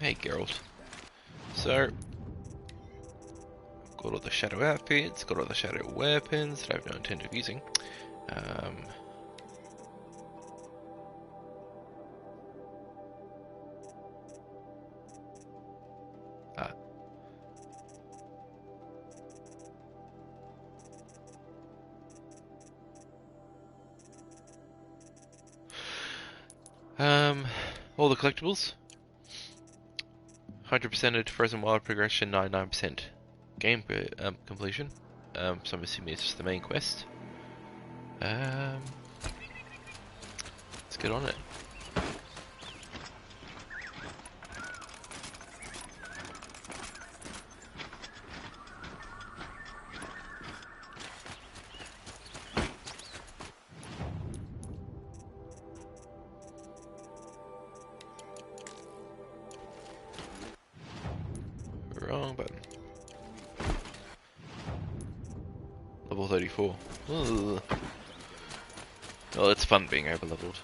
Hey Geralt. So, got all the shadow outfits, got all the shadow weapons that I have no intent of using. Um, ah. All the collectibles. 100%ed Frozen Wild progression, 99% game completion. So I'm assuming it's just the main quest. Let's get on it. Wrong button. Level 34. Ugh. Well, it's fun being over-leveled.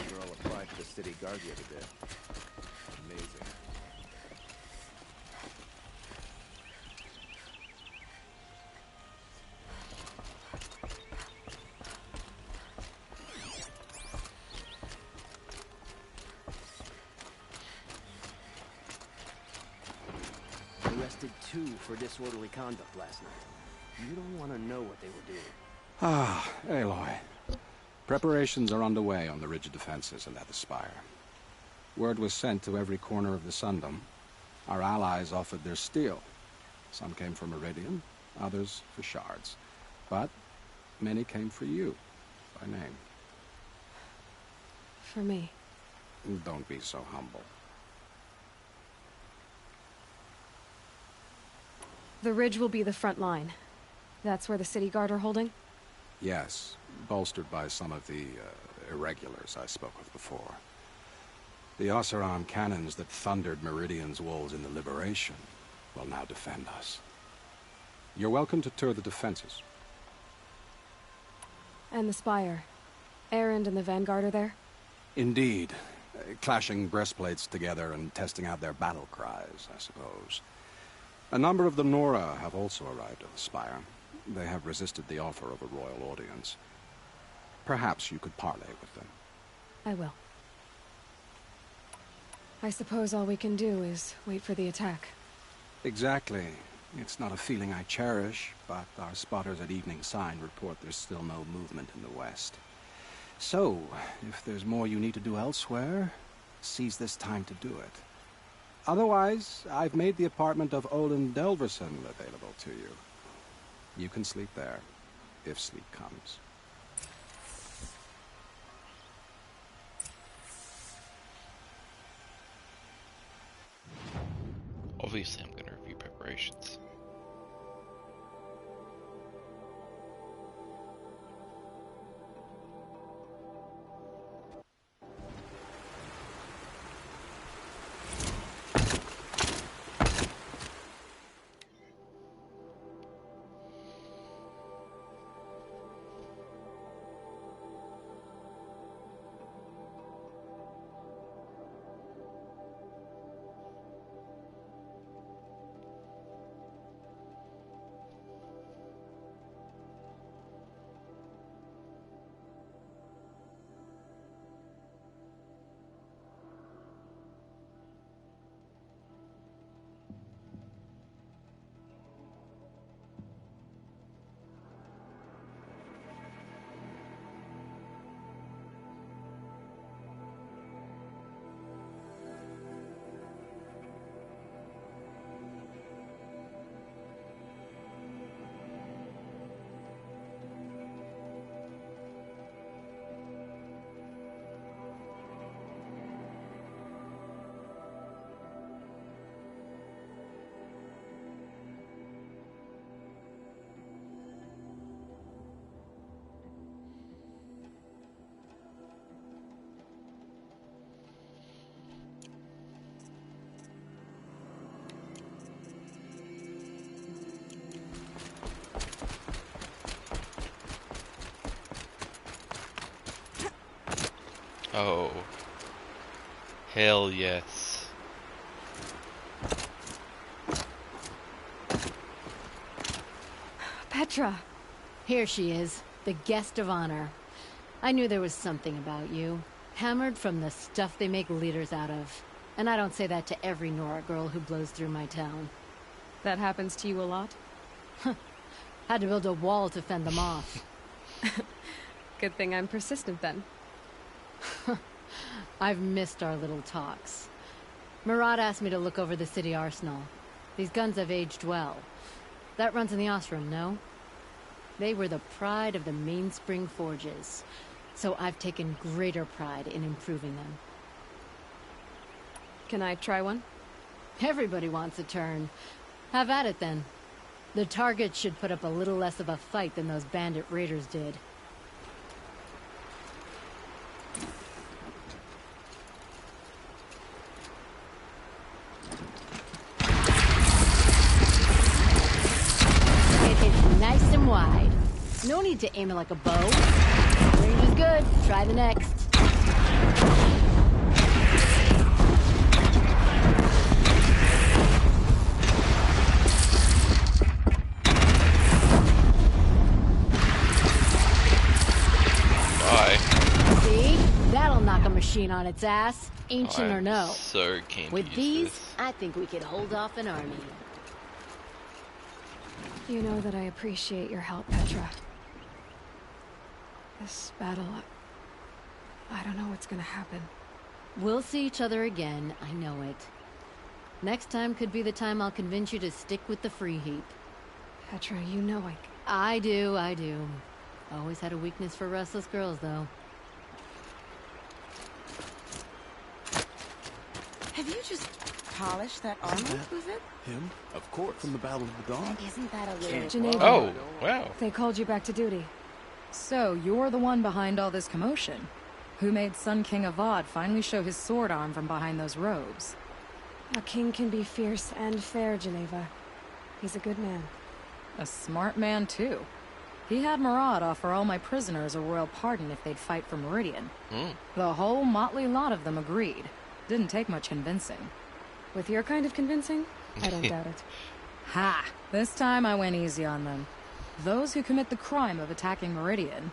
Girl applied to the city guard the other day. Amazing. Arrested 2 for disorderly conduct last night. You don't want to know what they were doing. Ah, Aloy. Preparations are underway on the rigid defenses and at the Spire. Word was sent to every corner of the Sundom. Our allies offered their steel. Some came for Meridian, others for shards. But many came for you, by name. For me. Don't be so humble. The ridge will be the front line. That's where the city guard are holding? Yes, bolstered by some of the irregulars I spoke of before. The Oseram cannons that thundered Meridian's walls in the Liberation will now defend us. You're welcome to tour the defenses. And the Spire. Erend and the Vanguard are there? Indeed. Clashing breastplates together and testing out their battle cries, I suppose. A number of the Nora have also arrived at the Spire. They have resisted the offer of a royal audience. Perhaps you could parley with them. I will. I suppose all we can do is wait for the attack. Exactly. It's not a feeling I cherish, but our spotters at Evening Sign report there's still no movement in the west. So, if there's more you need to do elsewhere, seize this time to do it. Otherwise, I've made the apartment of Olin Delverson available to you. You can sleep there, if sleep comes. Obviously, I'm going to review preparations. Oh. Hell yes. Petra! Here she is, the guest of honor. I knew there was something about you. Hammered from the stuff they make leaders out of. And I don't say that to every Nora girl who blows through my town. That happens to you a lot? Had to build a wall to fend them off. Good thing I'm persistent then. I've missed our little talks. Murad asked me to look over the city arsenal. These guns have aged well. That runs in the Ostrom, no? They were the pride of the Mainspring Forges. So I've taken greater pride in improving them. Can I try one? Everybody wants a turn. Have at it then. The targets should put up a little less of a fight than those bandit raiders did. It hits nice and wide. No need to aim it like a bow. Range is good. Try the next. Bye. See? That'll knock a machine on its ass, ancient or I'm no. so keen to With use these, this. I think we could hold off an army. You know that I appreciate your help, Petra. This battle, I don't know what's gonna happen. We'll see each other again, I know it. Next time could be the time I'll convince you to stick with the free heap. Petra, you know I do. Always had a weakness for restless girls, though. Have you just polished that armor? Who's it? Him? Of course. From the Battle of the Dawn? Isn't that a little... Geneva. Oh, wow. They called you back to duty. So, you're the one behind all this commotion. Who made Sun King Avad finally show his sword arm from behind those robes? A king can be fierce and fair, Geneva. He's a good man. A smart man, too. He had Murad offer all my prisoners a royal pardon if they'd fight for Meridian. The whole motley lot of them agreed. Didn't take much convincing. With your kind of convincing, I don't doubt it. Ha! This time I went easy on them. Those who commit the crime of attacking Meridian,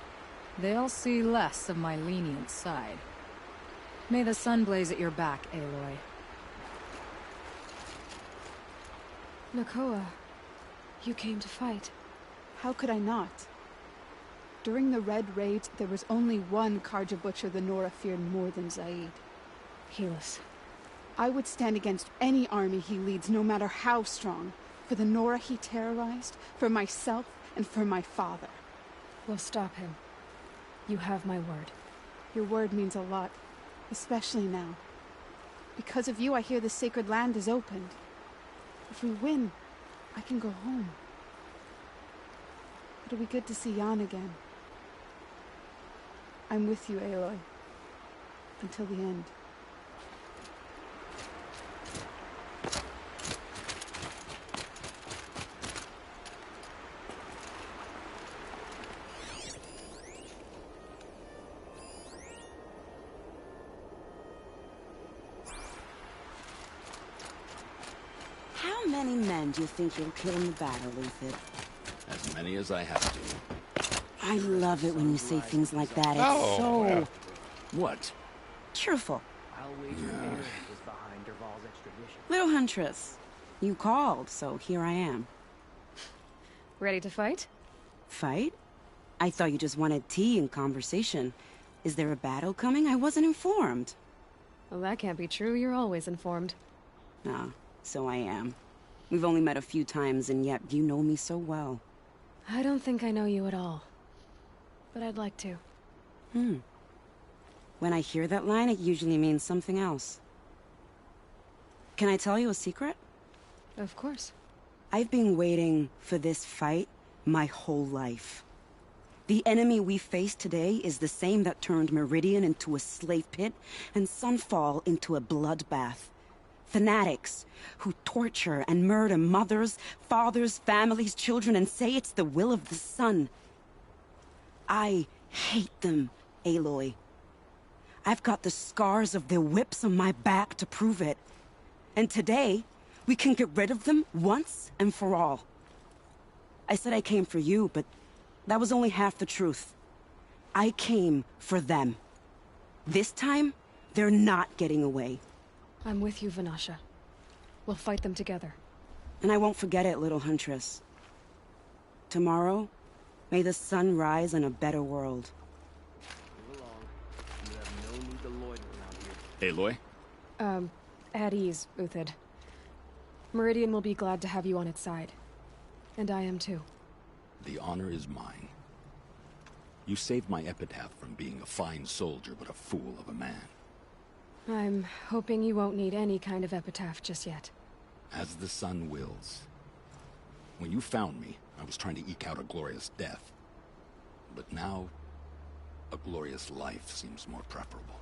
they'll see less of my lenient side. May the sun blaze at your back, Aloy. Nakoa, you came to fight. How could I not? During the Red Raids, there was only one Karja Butcher the Nora feared more than Zaid. Helis. I would stand against any army he leads, no matter how strong. For the Nora he terrorized, for myself, and for my father. We'll stop him. You have my word. Your word means a lot, especially now. Because of you, I hear the sacred land is opened. If we win, I can go home. It'll be good to see Jan again. I'm with you, Aloy. Until the end. How many men do you think you'll kill in the battle, Luthid? As many as I have to. I love it when you say things like that. It's Oh, so wow. What? cheerful. I'll wager Vader was behind Dervahl's extradition. Little Huntress, you called, so here I am. Ready to fight? Fight? I thought you just wanted tea and conversation. Is there a battle coming? I wasn't informed. Well, that can't be true. You're always informed. Ah, so I am. We've only met a few times, and yet you know me so well. I don't think I know you at all. But I'd like to. When I hear that line, it usually means something else. Can I tell you a secret? Of course. I've been waiting for this fight my whole life. The enemy we face today is the same that turned Meridian into a slave pit and Sunfall into a bloodbath. Fanatics who torture and murder mothers, fathers, families, children, and say it's the will of the sun. I hate them, Aloy. I've got the scars of their whips on my back to prove it. And today, we can get rid of them once and for all. I said I came for you, but that was only half the truth. I came for them. This time, they're not getting away. I'm with you, Vanasha. We'll fight them together. And I won't forget it, little huntress. Tomorrow, may the sun rise in a better world. Move along. You have no need to loiter around here. Aloy? At ease, Uthid. Meridian will be glad to have you on its side. And I am too. The honor is mine. You saved my epitaph from being a fine soldier, but a fool of a man. I'm hoping you won't need any kind of epitaph just yet. As the sun wills. When you found me, I was trying to eke out a glorious death. But now, a glorious life seems more preferable.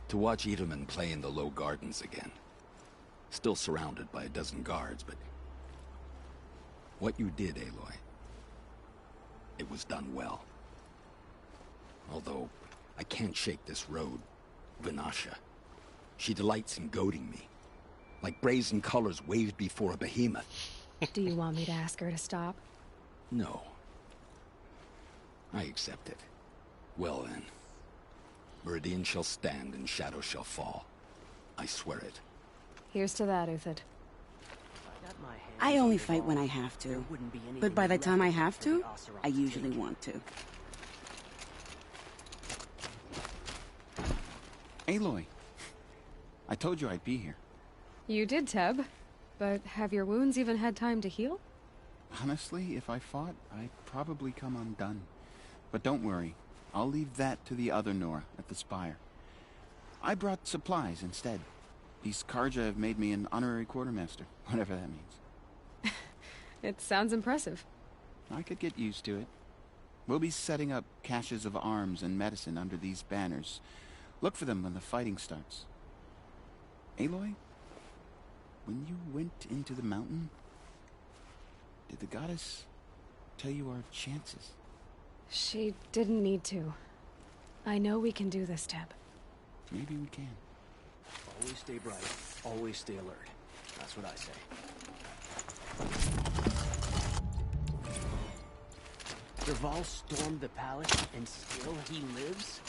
To watch Edelman play in the low gardens again. Still surrounded by a dozen guards, but... what you did, Aloy, it was done well. Although, I can't shake this road, Vanasha. She delights in goading me. Like brazen colors waved before a behemoth. Do you want me to ask her to stop? No. I accept it. Well then. Meridian shall stand and shadow shall fall. I swear it. Here's to that, Uthid. I only fight when I have to. But by the time I have to, I usually want to. Aloy. I told you I'd be here. You did, Teb. But have your wounds even had time to heal? Honestly, if I fought, I'd probably come undone. But don't worry. I'll leave that to the other Nora at the Spire. I brought supplies instead. These Karja have made me an honorary quartermaster, whatever that means. It sounds impressive. I could get used to it. We'll be setting up caches of arms and medicine under these banners. Look for them when the fighting starts. Aloy, when you went into the mountain, did the goddess tell you our chances? She didn't need to. I know we can do this, Teb. Maybe we can. Always stay bright. Always stay alert. That's what I say. Dervahl stormed the palace, and still he lives?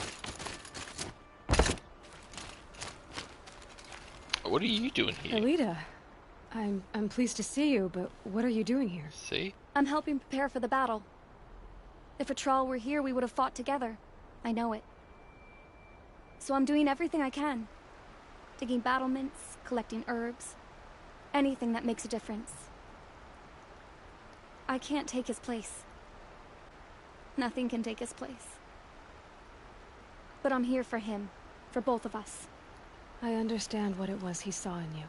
What are you doing here? Alita, I'm pleased to see you, but what are you doing here? See? I'm helping prepare for the battle. If Atral were here, we would have fought together. I know it. So I'm doing everything I can. Digging battlements, collecting herbs. Anything that makes a difference. I can't take his place. Nothing can take his place. But I'm here for him. For both of us. I understand what it was he saw in you.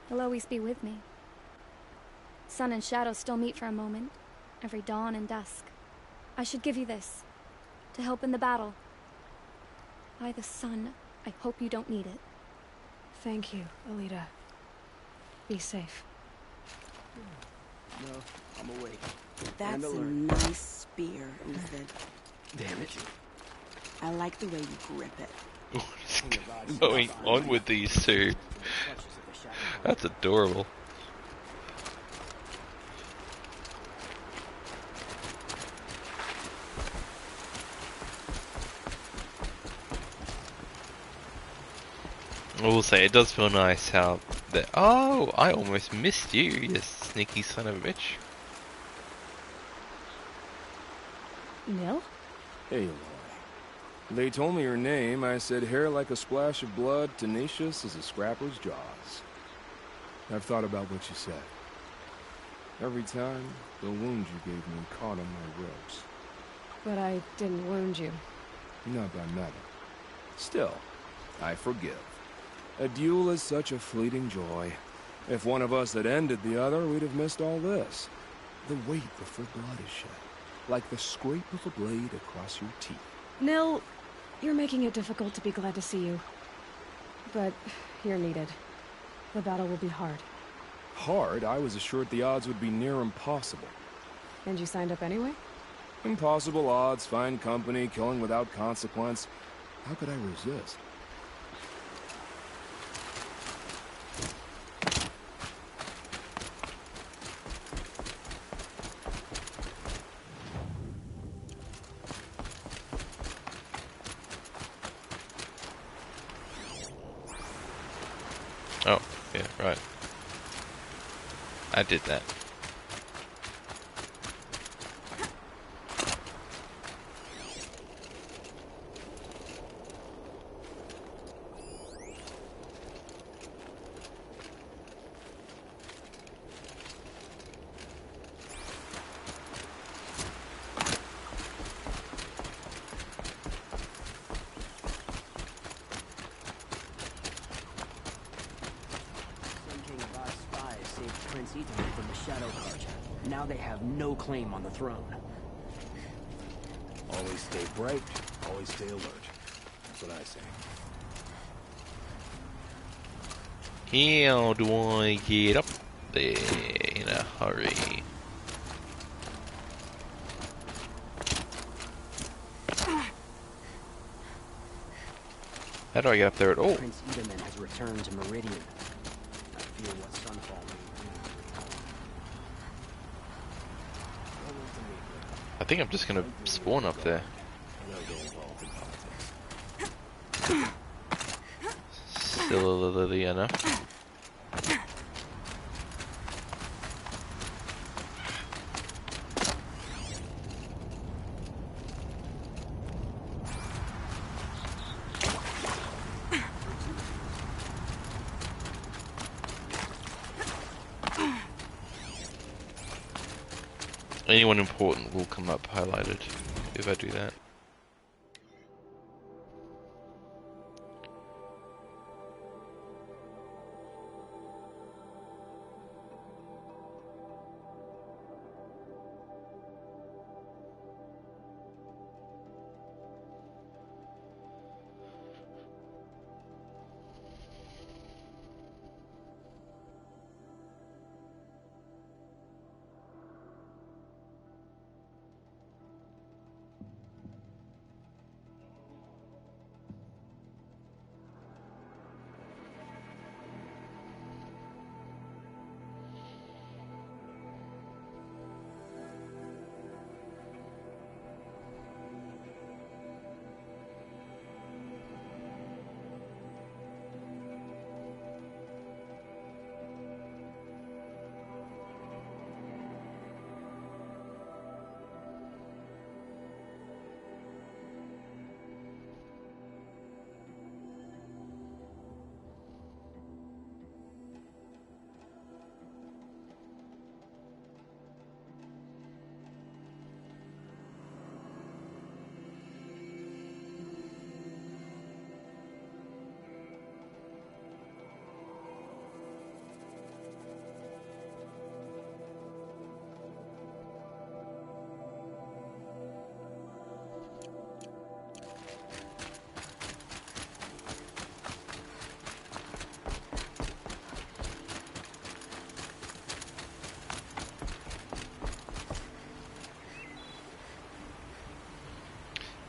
He'll always be with me. Sun and shadow still meet for a moment. Every dawn and dusk. I should give you this. To help in the battle. By the sun, I hope you don't need it. Thank you, Alita. Be safe. No, I'm awake. That's a nice spear, Uthid. Damn it. I like the way you grip it. What's going on with these two? That's adorable. I will say, it does feel nice how that. Oh, I almost missed you, you sneaky son of a bitch. Nil? Aloy. They told me your name. I said hair like a splash of blood, tenacious as a scrapper's jaws. I've thought about what you said. Every time, the wound you gave me caught on my ribs. But I didn't wound you. Not by metal. Still, I forgive. A duel is such a fleeting joy. If one of us had ended the other, we'd have missed all this. The weight before blood is shed, like the scrape of a blade across your teeth. Nil, you're making it difficult to be glad to see you. But you're needed. The battle will be hard. Hard? I was assured the odds would be near impossible. And you signed up anyway? Impossible odds, fine company, killing without consequence. How could I resist? Oh, yeah, right. I did that. From the Shadow Carja. Now they have no claim on the throne. Always stay bright, always stay alert. That's what I say. How do I get up there in a hurry? How do I get up there at all? Prince Edaman has returned to Meridian. I feel what Sunfall means. I think I'm just gonna spawn up there. Silly enough. Anyone important will come up highlighted if I do that.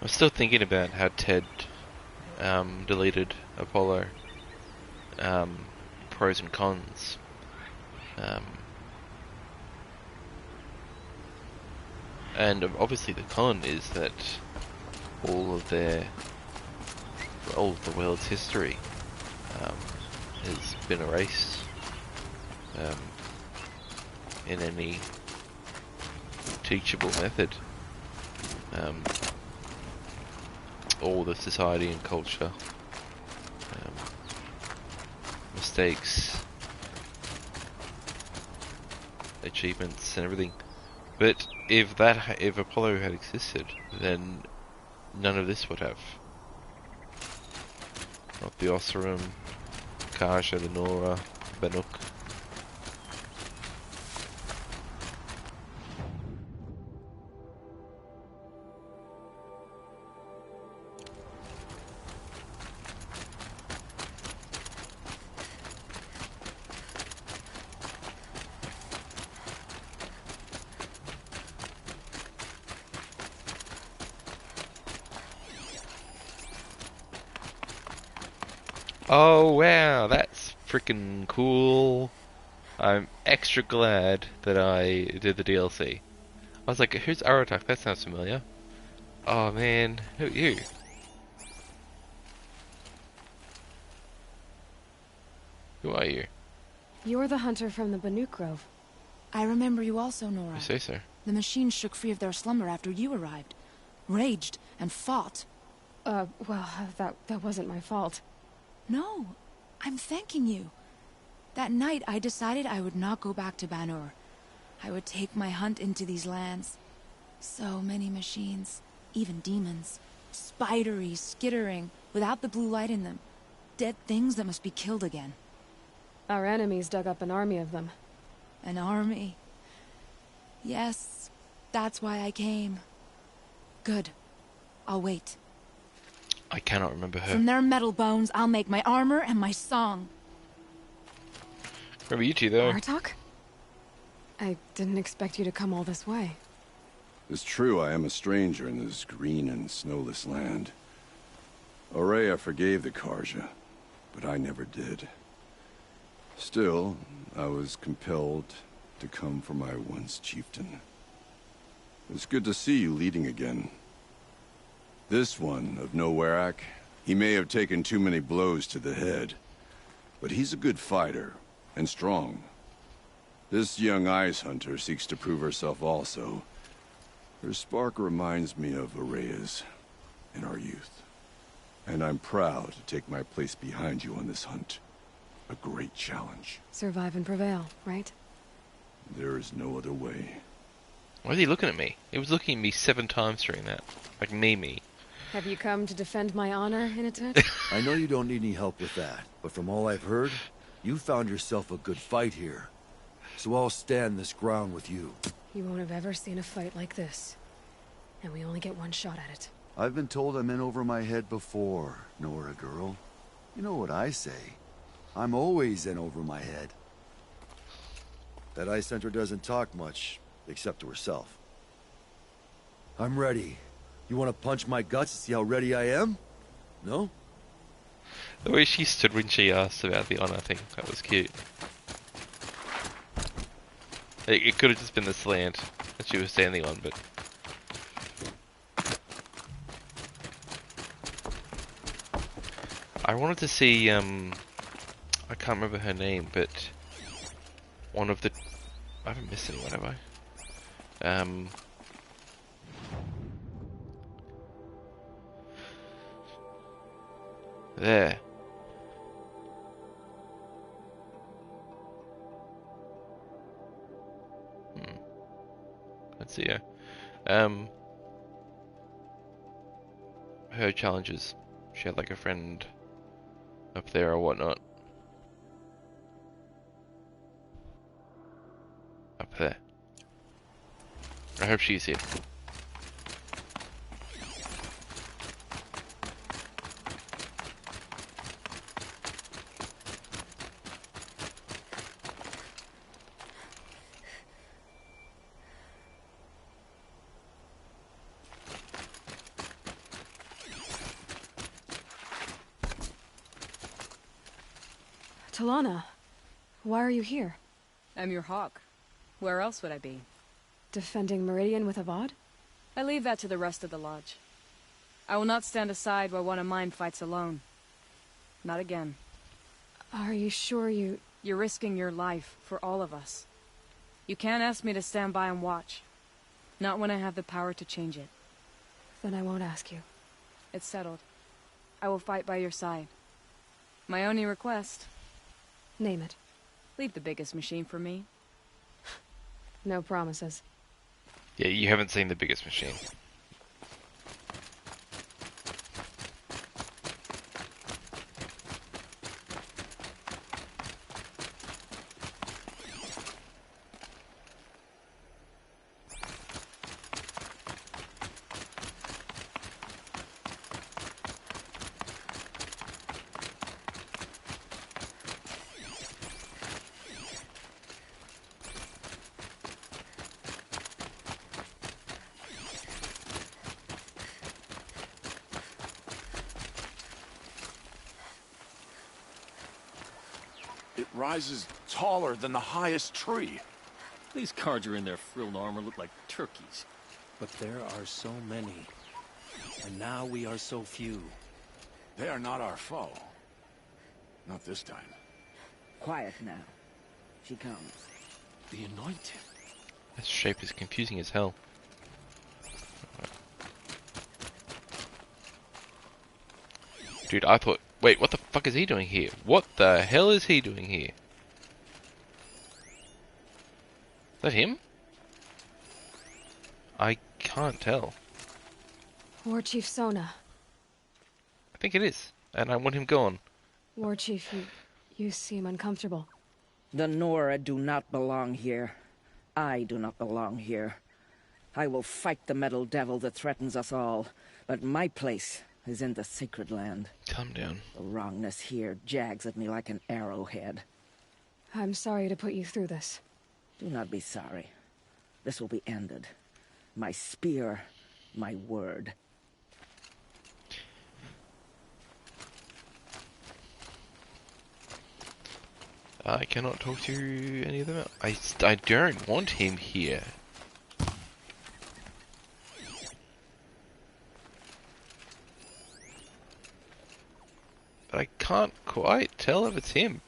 I'm still thinking about how Ted deleted Apollo. Pros and cons. And obviously the con is that all of the world's history has been erased in any teachable method. All the society and culture, mistakes, achievements, and everything. But if Apollo had existed, then none of this would have. Not the Oseram, Carja, the Nora, Banuk. Oh wow, that's freaking cool. I'm extra glad that I did the DLC. I was like, who's Aratak? That sounds familiar. Oh man, who are you? Who are you? You're the hunter from the Banuk Grove. I remember you also, Nora. You say so. The machines shook free of their slumber after you arrived. Raged and fought. Well, that wasn't my fault. No, I'm thanking you. That night, I decided I would not go back to Banur. I would take my hunt into these lands. So many machines, even demons. Spidery, skittering, without the blue light in them. Dead things that must be killed again. Our enemies dug up an army of them. An army? Yes, that's why I came. Good. I'll wait. I cannot remember her. From their metal bones, I'll make my armor and my song. Remember you two, though. Artok? I didn't expect you to come all this way. It's true, I am a stranger in this green and snowless land. Aurea forgave the Carja, but I never did. Still, I was compelled to come for my once chieftain. It's good to see you leading again. This one, of Nowarak, he may have taken too many blows to the head, but he's a good fighter, and strong. This young ice hunter seeks to prove herself also. Her spark reminds me of Aurea's in our youth. And I'm proud to take my place behind you on this hunt. A great challenge. Survive and prevail, right? There is no other way. Why is he looking at me? He was looking at me 7 times during that. Like Mimi. Have you come to defend my honor, Inatet? I know you don't need any help with that, but from all I've heard, you found yourself a good fight here. So I'll stand this ground with you. You won't have ever seen a fight like this. And we only get one shot at it. I've been told I'm in over my head before, Nora girl. You know what I say. I'm always in over my head. That ice hunter doesn't talk much, except to herself. I'm ready. You want to punch my guts to see how ready I am? No? The way she stood when she asked about the honor thing, that was cute. It could have just been the slant that she was standing on, but... I wanted to see, I can't remember her name, but... one of the... I haven't missed anyone, have I? There. Let's see her. Her challenges. She had like a friend up there or whatnot. Up there. I hope she's here. Talana, why are you here? I'm your hawk. Where else would I be? Defending Meridian with Avad? I leave that to the rest of the lodge. I will not stand aside while one of mine fights alone. Not again. Are you sure you... You're risking your life for all of us. You can't ask me to stand by and watch. Not when I have the power to change it. Then I won't ask you. It's settled. I will fight by your side. My only request... Name it. Leave the biggest machine for me. No promises. Yeah, you haven't seen the biggest machine. It rises taller than the highest tree. These Carja in their frilled armor look like turkeys. But there are so many. And now we are so few. They are not our foe. Not this time. Quiet now. She comes. The Anointed. This shape is confusing as hell. Dude, I thought... Wait, what the fuck is he doing here? What the hell is he doing here? Is that him? I can't tell. War Chief Sona. I think it is. And I want him gone. War Chief, you seem uncomfortable. The Nora do not belong here. I do not belong here. I will fight the metal devil that threatens us all, but my place is in the sacred land. Calm down. The wrongness here jags at me like an arrowhead. I'm sorry to put you through this. Do not be sorry. This will be ended. My spear, my word. I cannot talk to any of them. I don't want him here. But I can't quite tell if it's him.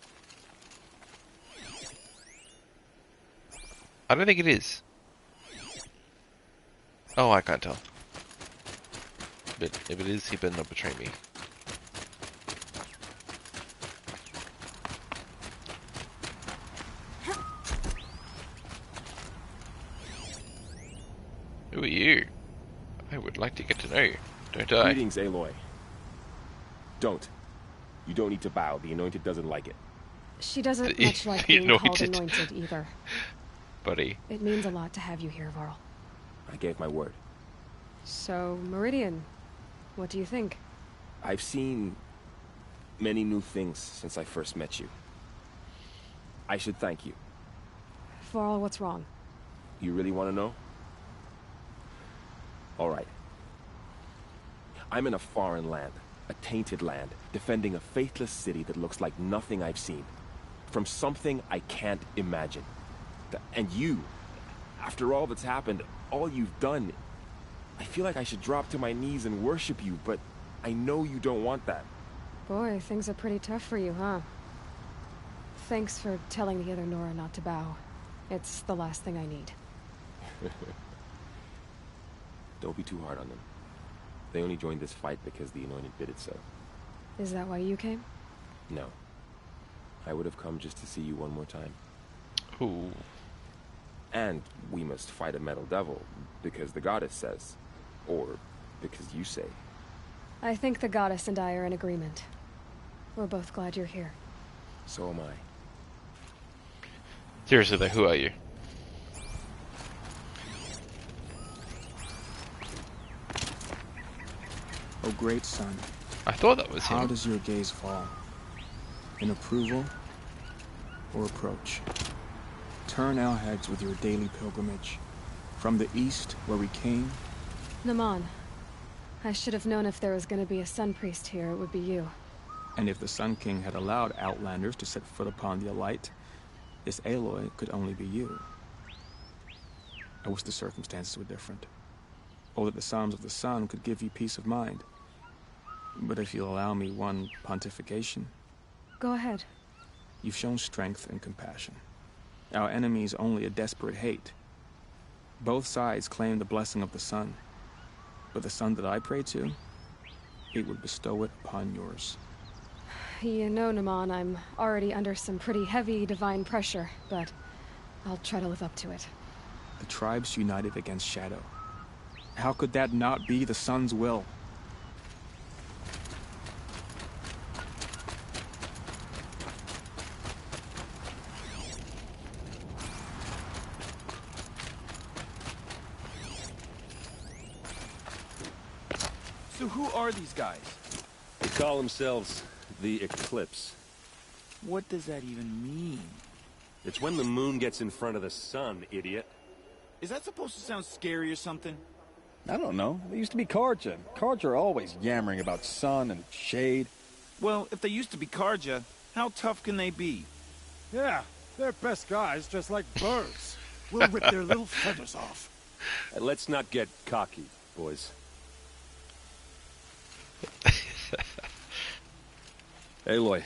I don't think it is. Oh, I can't tell. But if it is, he better not betray me. Who are you? I would like to get to know you, don't I? Greetings, Aloy. Don't. You don't need to bow. The Anointed doesn't like it. She doesn't much like being called anointed either. Buddy. It means a lot to have you here, Varl. I gave my word. So, Meridian, what do you think? I've seen many new things since I first met you. I should thank you. Varl, what's wrong? You really want to know? All right. I'm in a foreign land, a tainted land, defending a faithless city that looks like nothing I've seen. From something I can't imagine. And you, after all that's happened, all you've done, I feel like I should drop to my knees and worship you, but I know you don't want that. Boy, things are pretty tough for you, huh? Thanks for telling the other Nora not to bow. It's the last thing I need. Don't be too hard on them. They only joined this fight because the Anointed bid it so. Is that why you came? No. I would have come just to see you one more time. Ooh. And we must fight a metal devil, because the goddess says. Or because you say. I think the goddess and I are in agreement. We're both glad you're here. So am I. Seriously though, who are you? Oh great son. I thought that was him. How does your gaze fall? In approval or approach? Turn our heads with your daily pilgrimage. From the east, where we came. Naman, I should have known if there was going to be a Sun Priest here, it would be you. And if the Sun King had allowed Outlanders to set foot upon the Alight, this Aloy could only be you. I wish the circumstances were different. Or that the Psalms of the Sun could give you peace of mind. But if you'll allow me one pontification. Go ahead. You've shown strength and compassion. Our enemy's only a desperate hate. Both sides claim the blessing of the sun. But the sun that I pray to, it would bestow it upon yours. You know, Naman, I'm already under some pretty heavy divine pressure, but I'll try to live up to it. The tribes united against Shadow. How could that not be the sun's will? So who are these guys? They call themselves the Eclipse. What does that even mean? It's when the moon gets in front of the sun, idiot. Is that supposed to sound scary or something? I don't know. They used to be Carja. Carja are always yammering about sun and shade. Well, if they used to be Carja, how tough can they be? Yeah, they're best guys just like birds. We'll rip their little feathers off. Let's not get cocky, boys. Aloy,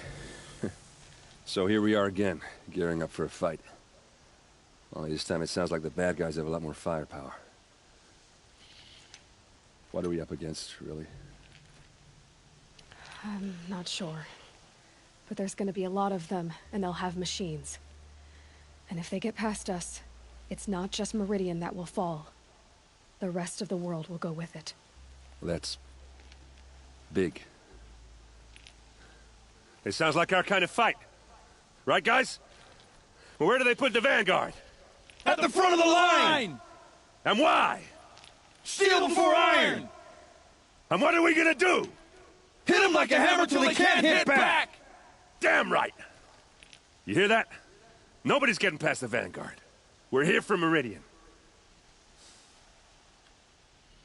So here we are again, gearing up for a fight. Only this time it sounds like the bad guys have a lot more firepower. What are we up against, really? I'm not sure. But there's gonna be a lot of them, and they'll have machines. And if they get past us, it's not just Meridian that will fall. The rest of the world will go with it. Well, that's... big. It sounds like our kind of fight. Right, guys? Well, where do they put the Vanguard? At the front of the line! And why? Steel before iron! And what are we gonna do? Hit him like a hammer till he can't hit back! Damn right! You hear that? Nobody's getting past the Vanguard. We're here for Meridian.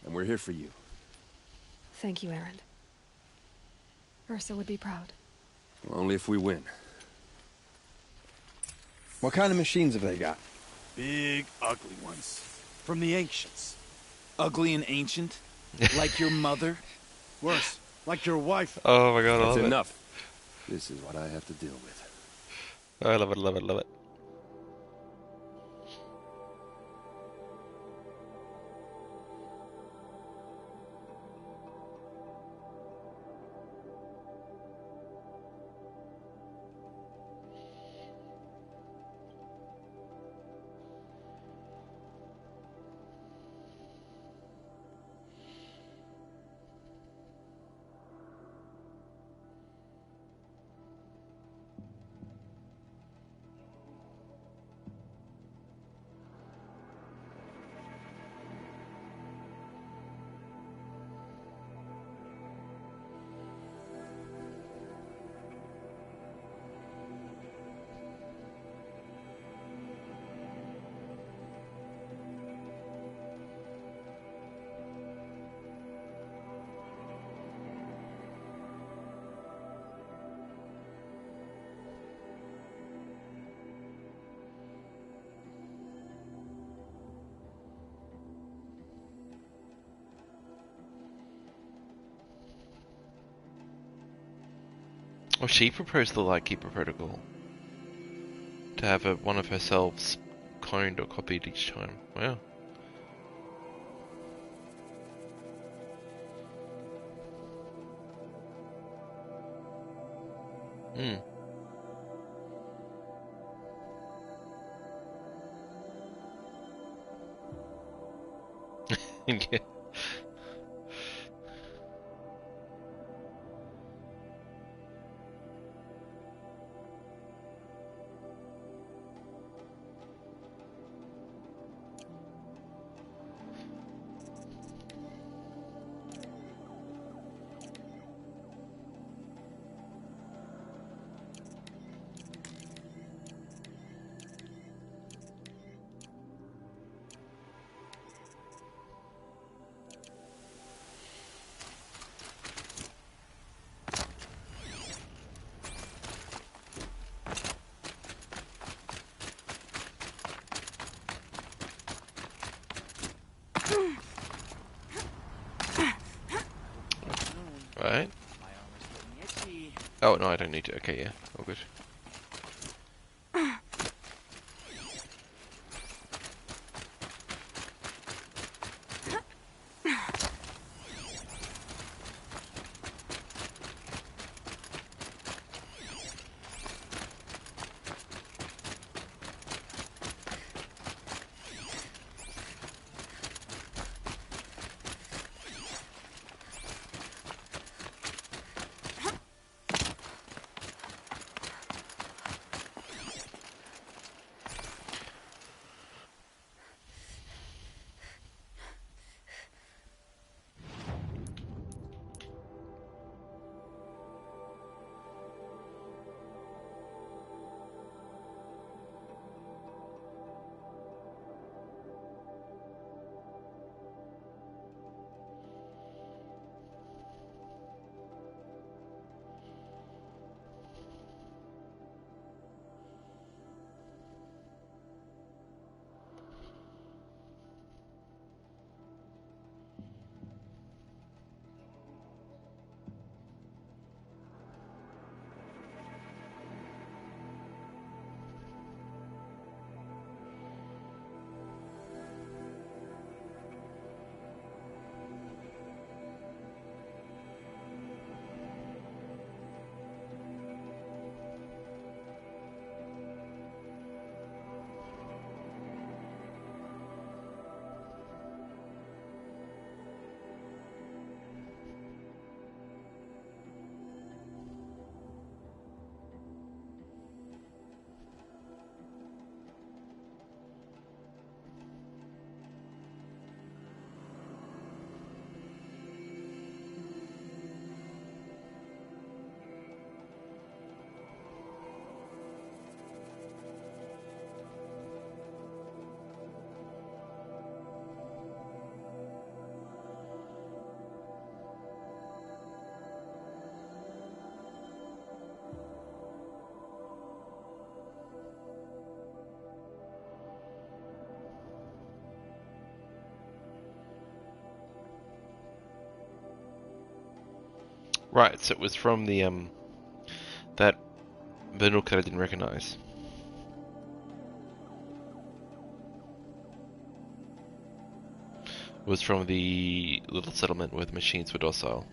And we're here for you. Thank you, Erend. Ursa would be proud. Well, only if we win. What kind of machines have they got? Big, ugly ones. From the ancients. Ugly and ancient? Like your mother? Worse, like your wife. Oh my god, I That's love enough. This is what I have to deal with. it. I love it, love it, love it. Oh, she proposed the Lightkeeper protocol. To have one of herself cloned or copied each time. Wow. Hmm. Yeah. Right. Oh, no, I don't need to. Okay, yeah. All good. Right, so it was from the that Vanook that I didn't recognize. It was from the little settlement where the machines were docile.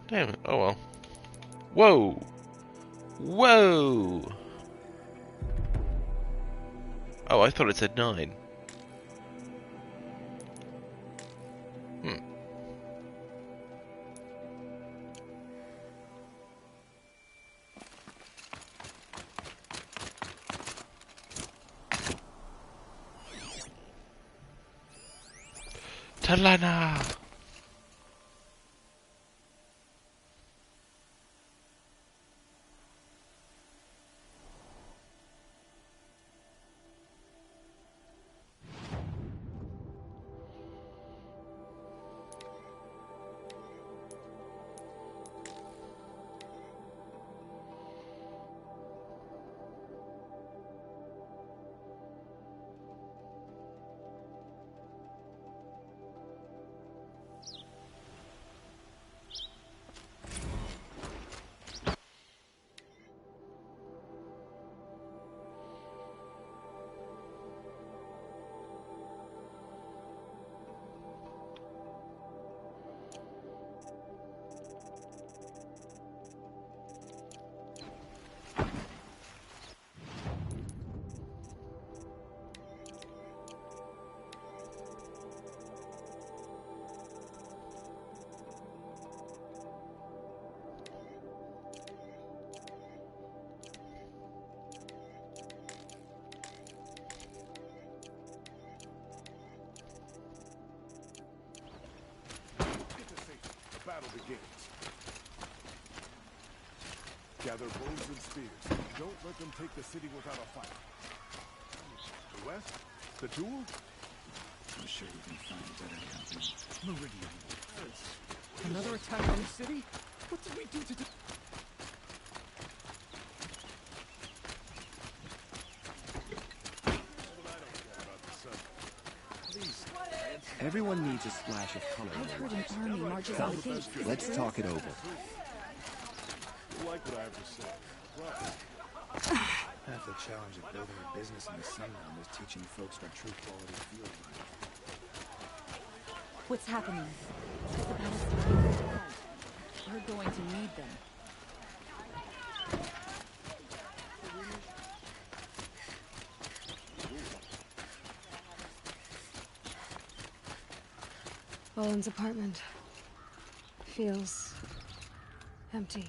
Damn it, oh well. Whoa! Whoa! Oh, I thought it said 9. Talana! Battle begins. Gather bows and spears. Don't let them take the city without a fight. The west? The duel? I'm sure we can find better company. Meridian. Another attack on the city? What did we do to... Everyone needs a splash of color. I've heard an army marches on the gate. Let's talk it over. You like what I have to say? Half the challenge of building a business in the Sundown is teaching folks what true quality feels like. What's happening? Is the battle starting? We're going to need them. Boland's apartment feels empty.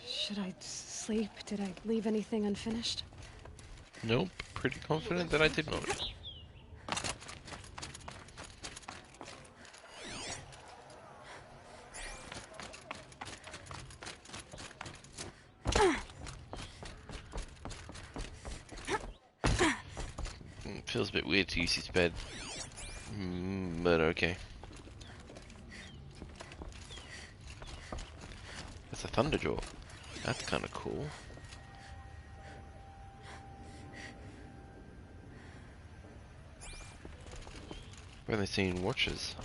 Should I sleep? Did I leave anything unfinished? Nope, pretty confident that I did not. Feels a bit weird to use his bed. But okay. That's a Thunderjaw. That's kind of cool. Where have they seen watches?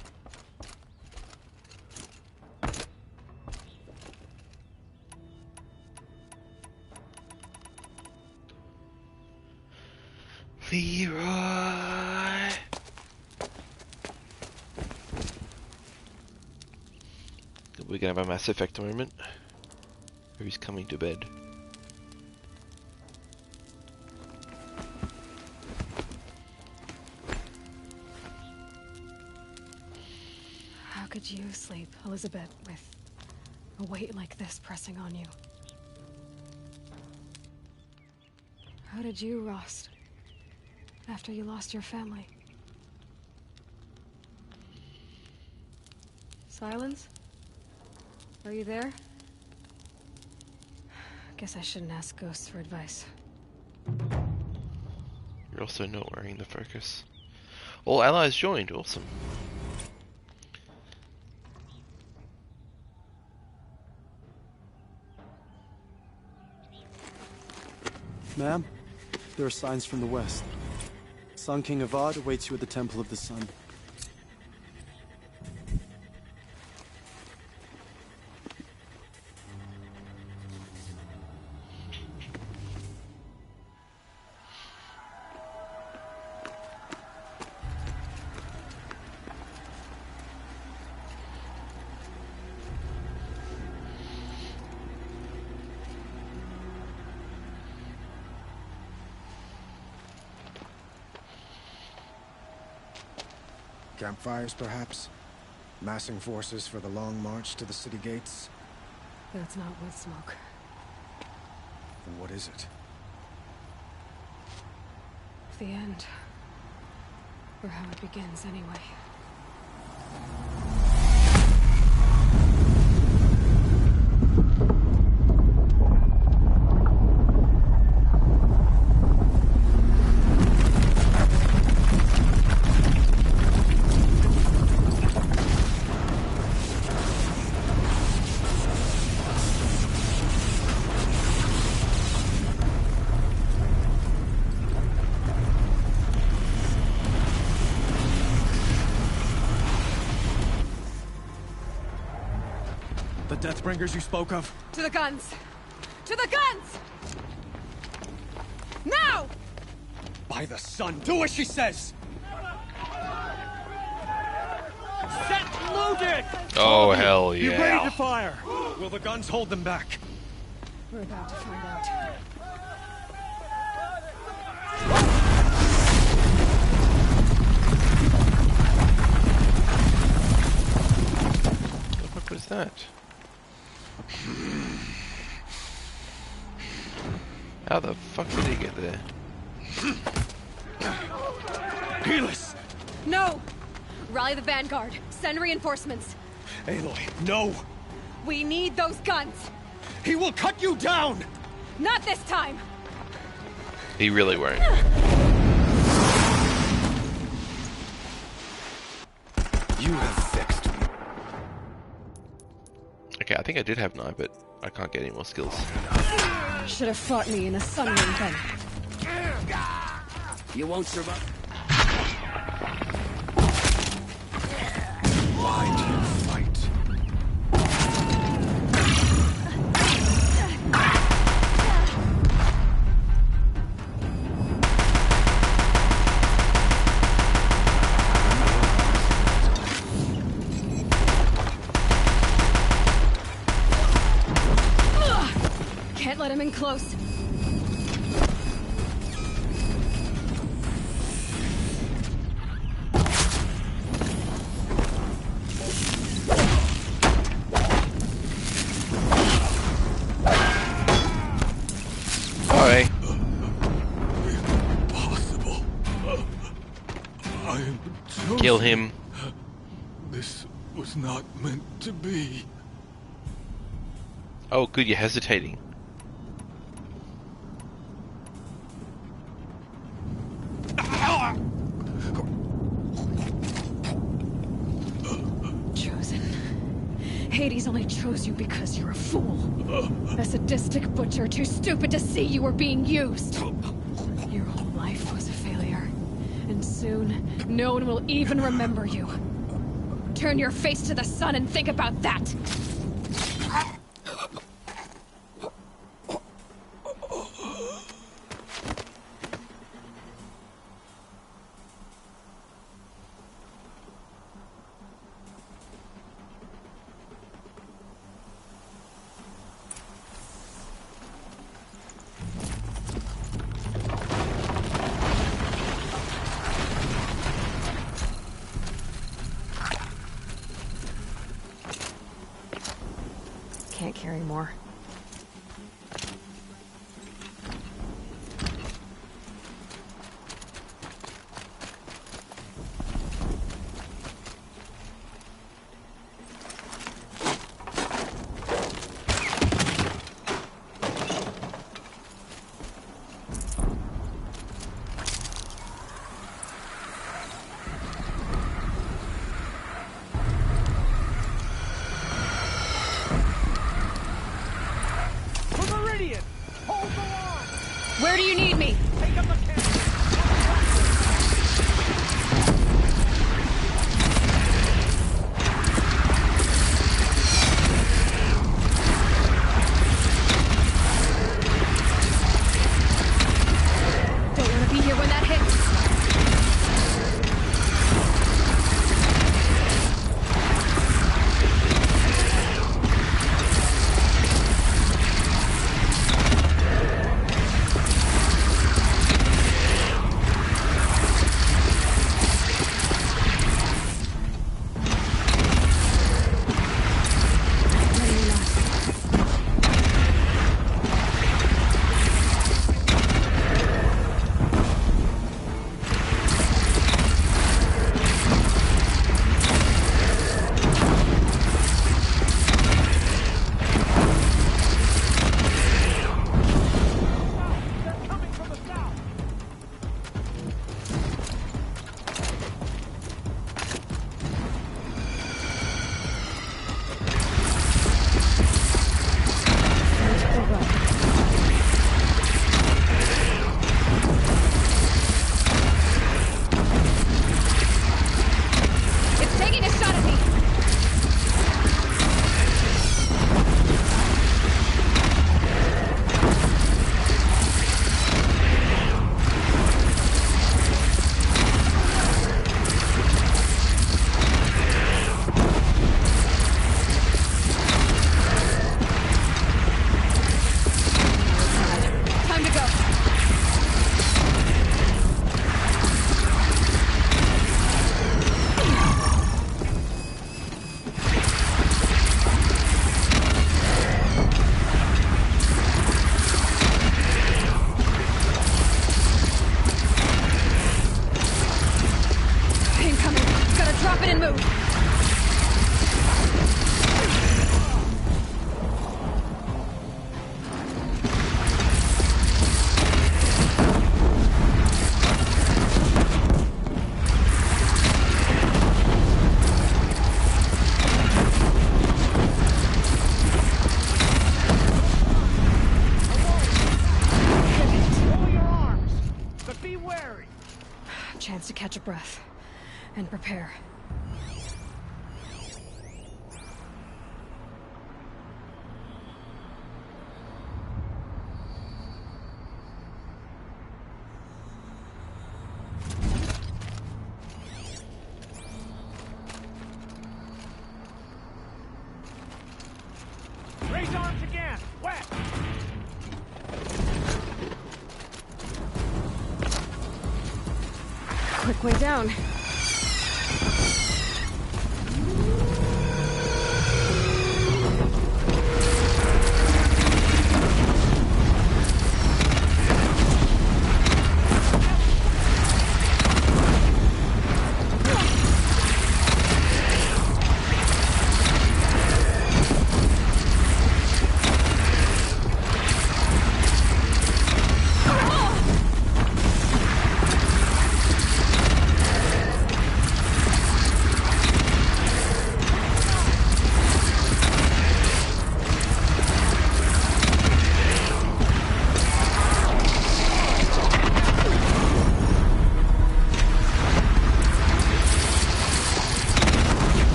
Leroy! We're gonna have a Mass Effect moment. Who's coming to bed? How could did you sleep, Elizabeth, with a weight like this pressing on you? How did you, Rost, after you lost your family? Silence? Are you there? Guess I shouldn't ask ghosts for advice. You're also not wearing the focus. All allies joined, awesome. Ma'am, there are signs from the west. Sun King Avad awaits you at the Temple of the Sun. Campfires, perhaps? Massing forces for the long march to the city gates? That's not wood smoke. Then what is it? The end. Or how it begins, anyway. The Deathbringers you spoke of? To the guns! To the guns! Now! By the sun, do as she says! Set loaded! Oh, hell Be ready to yeah. fire! Will the guns hold them back? We're about to find out. What was that? How the fuck did he get there? Helis! No! Rally the Vanguard. Send reinforcements. Aloy, no! We need those guns! He will cut you down! Not this time! He really won't. You have vexed me. Okay, I think I did have an eye, but I can't get any more skills. Should have fought me in a sun ring then. You won't survive. Why do you fight? Can't let him in close. Alright. Impossible. I am chosen. Kill him. This was not meant to be. Oh, good, you're hesitating. Chosen. Hades only chose you because you're a fool. A sadistic butcher too stupid to see you were being used. Your whole life was a failure. And soon, no one will even remember you. Turn your face to the sun and think about that! Where do you need me? Don't want to be here when that hits. It's taking a shot at me. Time to go. Incoming. Gotta drop it and move. Lower your arms, but be wary. Chance to catch a breath and prepare. Raise arms again. West. Quick way down.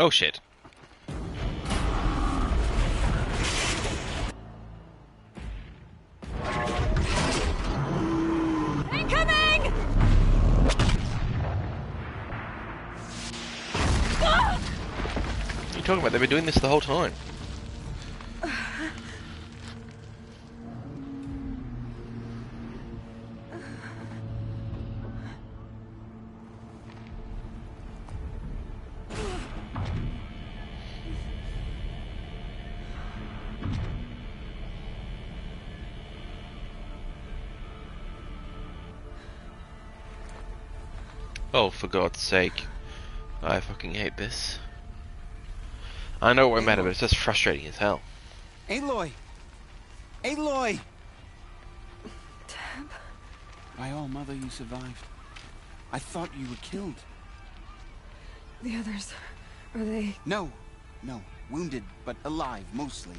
Oh shit. Incoming! What are you talking about? They've been doing this the whole time. Oh, for God's sake. I fucking hate this. I know what we're mad about, it's just frustrating as hell. Aloy! Aloy! Teb? By all mother, you survived. I thought you were killed. The others, are they... No. Wounded, but alive, mostly.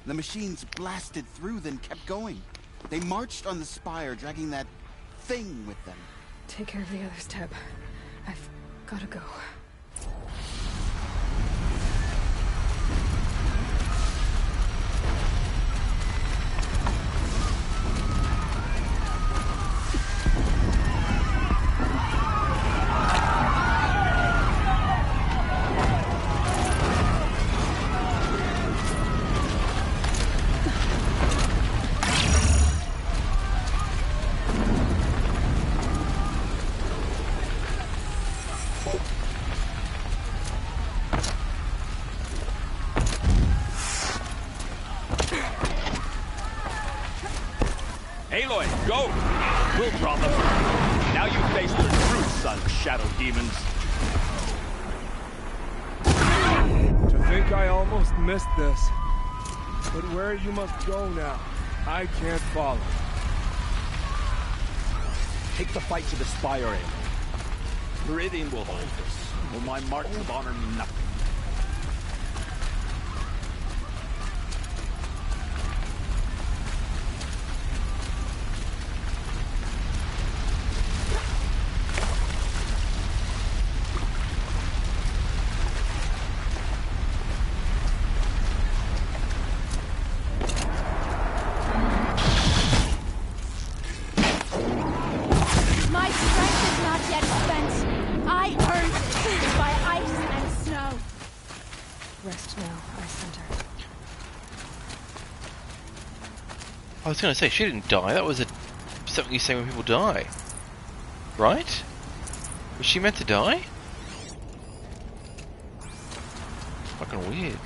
The machines blasted through, then kept going. They marched on the spire, dragging that thing with them. Take care of the others, Teb. I've gotta go. Aloy, go! We'll draw them. Now you face the truth, son, shadow demons. To think I almost missed this. But where you must go now, I can't follow. Take the fight to the spire, Aloy. Meridian will hold this. Will my marks of honor mean nothing? I was gonna say, she didn't die. That was something you say when people die. Right? Was she meant to die? Fucking weird.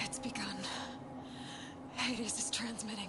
It's begun. Hades is transmitting.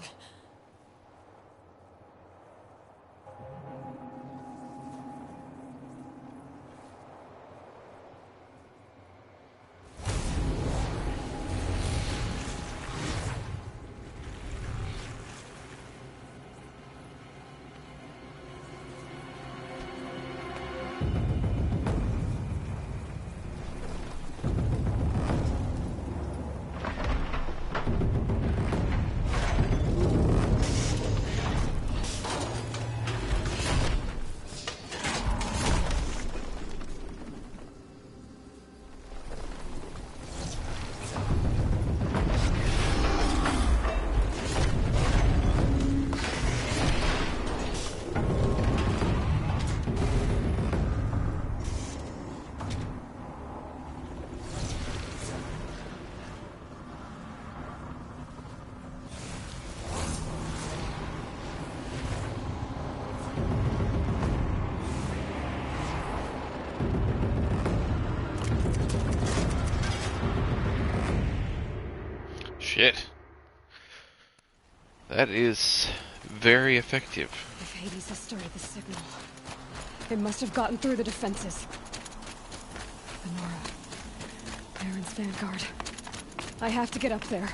Shit. That is very effective. If Hades has started the signal, it must have gotten through the defenses. Venora, Aaron's vanguard. I have to get up there.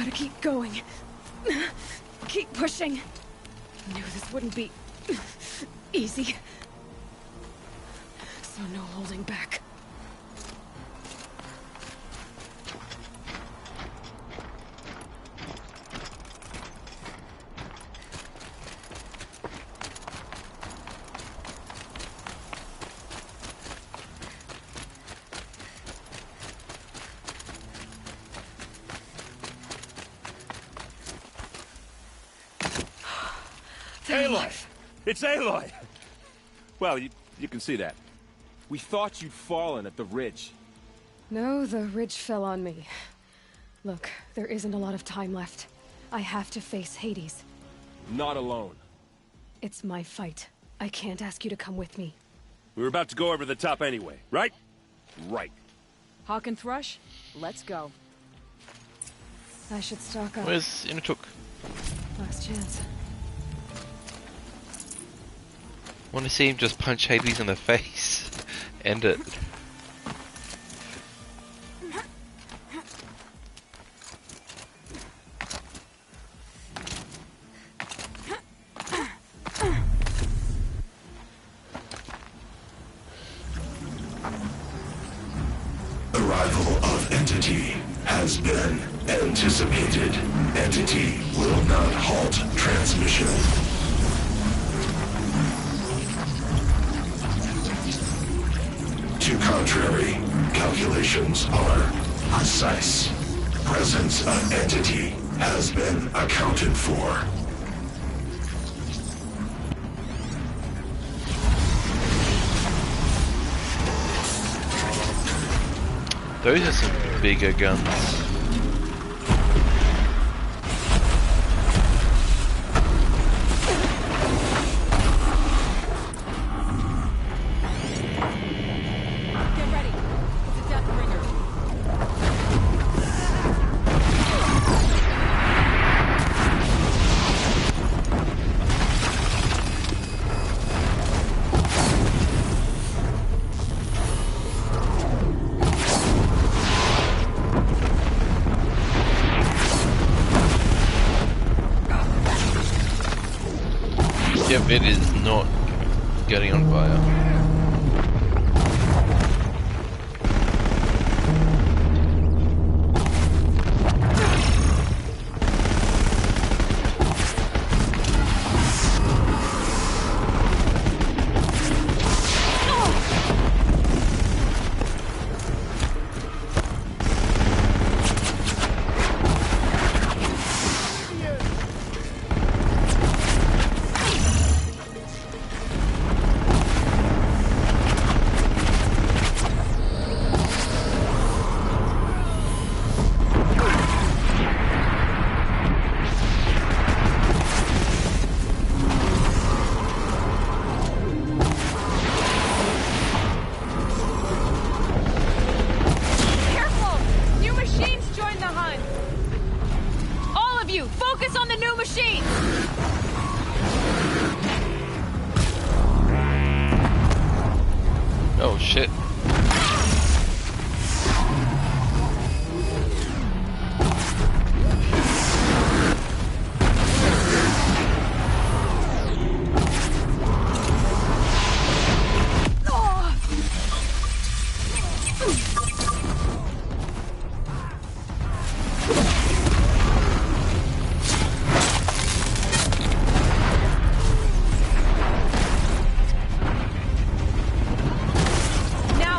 Gotta keep going. Keep pushing. Knew this wouldn't be easy. So no holding back. Aloy! It's Aloy! Well, you can see that. We thought you'd fallen at the ridge. No, the ridge fell on me. Look, there isn't a lot of time left. I have to face Hades. Not alone. It's my fight. I can't ask you to come with me. We were about to go over the top anyway, right? Right. Hawk and Thrush, let's go. I should stock up. Where's Inuktuk? Last chance. Want to see him just punch Hades in the face. End it. Arrival of Entity has been anticipated. Entity will not halt transmission. To contrary, calculations are precise. Presence of Entity has been accounted for. Those are some bigger guns. Yep, it is not getting on fire. Oh shit. Now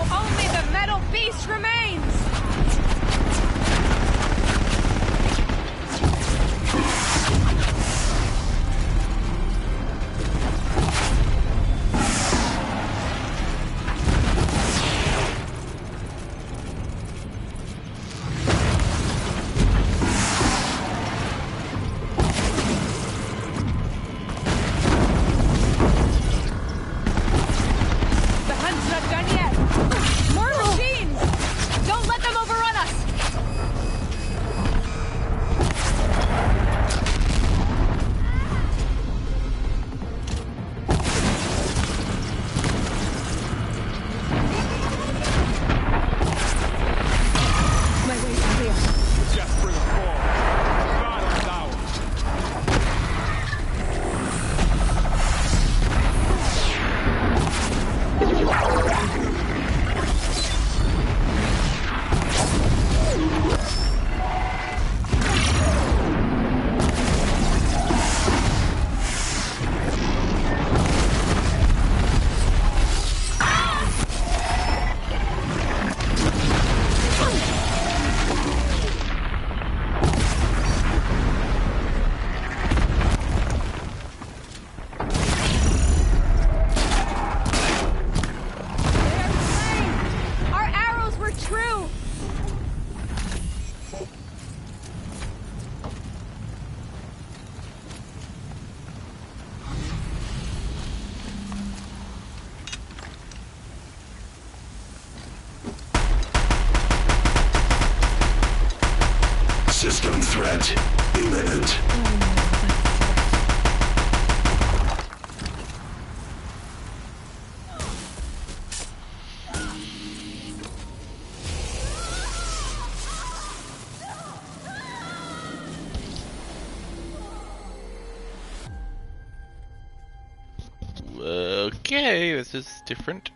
Okay, this is different.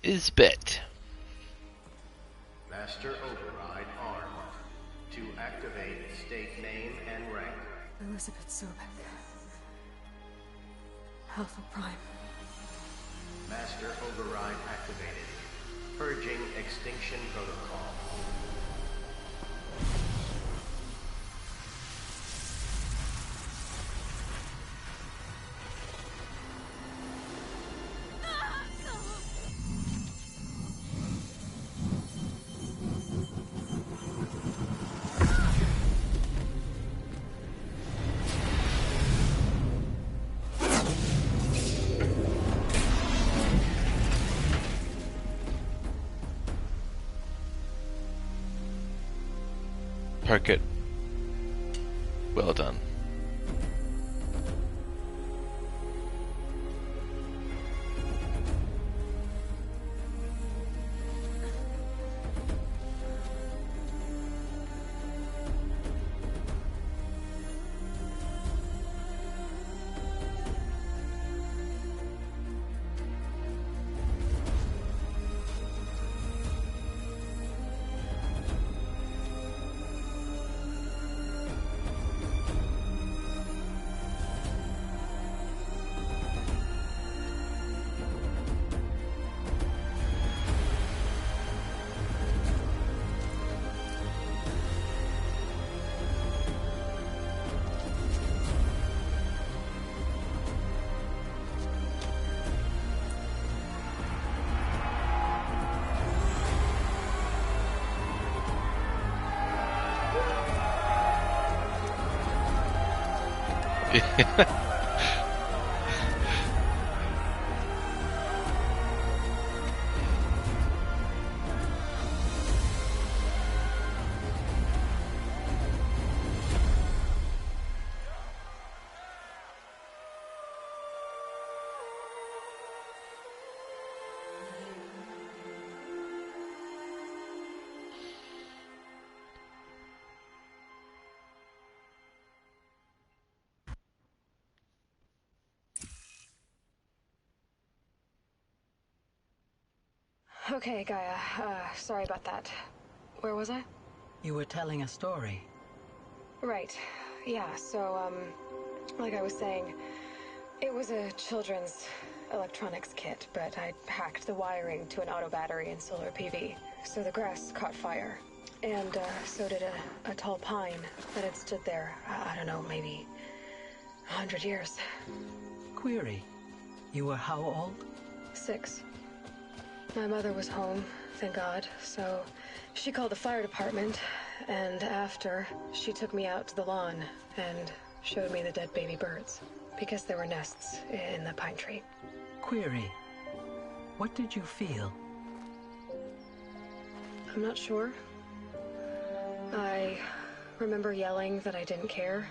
Isbet. Master Override armed. To activate state name and rank. Elizabeth Sobek. Alpha Prime. Master Override activated. Purging Extinction Protocol. Park it. Well done. Okay, Gaia. Sorry about that. Where was I? You were telling a story. Right. Yeah, so, like I was saying, it was a children's electronics kit, but I hacked the wiring to an auto battery and solar PV. So the grass caught fire. And, so did a tall pine that had stood there, I don't know, maybe 100 years. Query. You were how old? 6. My mother was home, thank God, so she called the fire department, and after, she took me out to the lawn and showed me the dead baby birds, because there were nests in the pine tree. Query. What did you feel? I'm not sure. I remember yelling that I didn't care,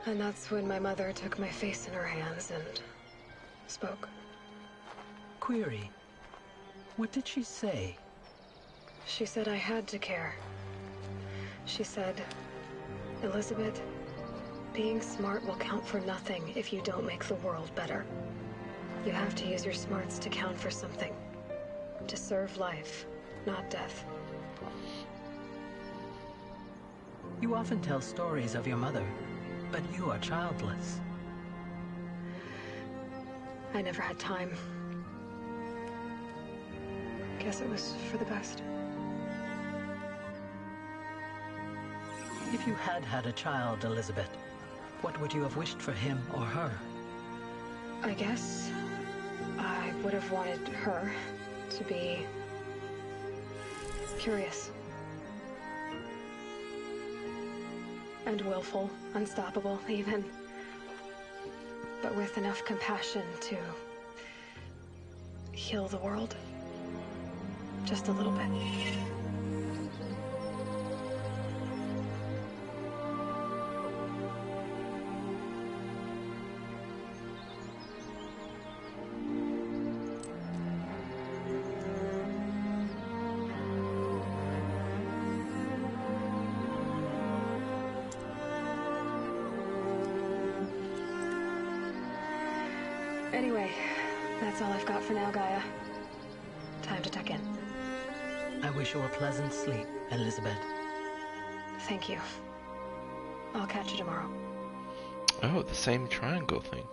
and that's when my mother took my face in her hands and spoke. Query. What did she say? She said I had to care. She said, Elizabeth, being smart will count for nothing if you don't make the world better. You have to use your smarts to count for something. To serve life, not death. You often tell stories of your mother, but you are childless. I never had time. Guess it was for the best. If you had had a child, Elizabeth, what would you have wished for him or her? I guess I would have wanted her to be curious. And willful, unstoppable, even. But with enough compassion to heal the world. Just a little bit. That's all I've got for now, Gaia. Time to tuck in. I wish you a pleasant sleep, Elizabeth. Thank you. I'll catch you tomorrow. Oh, the same triangle thing.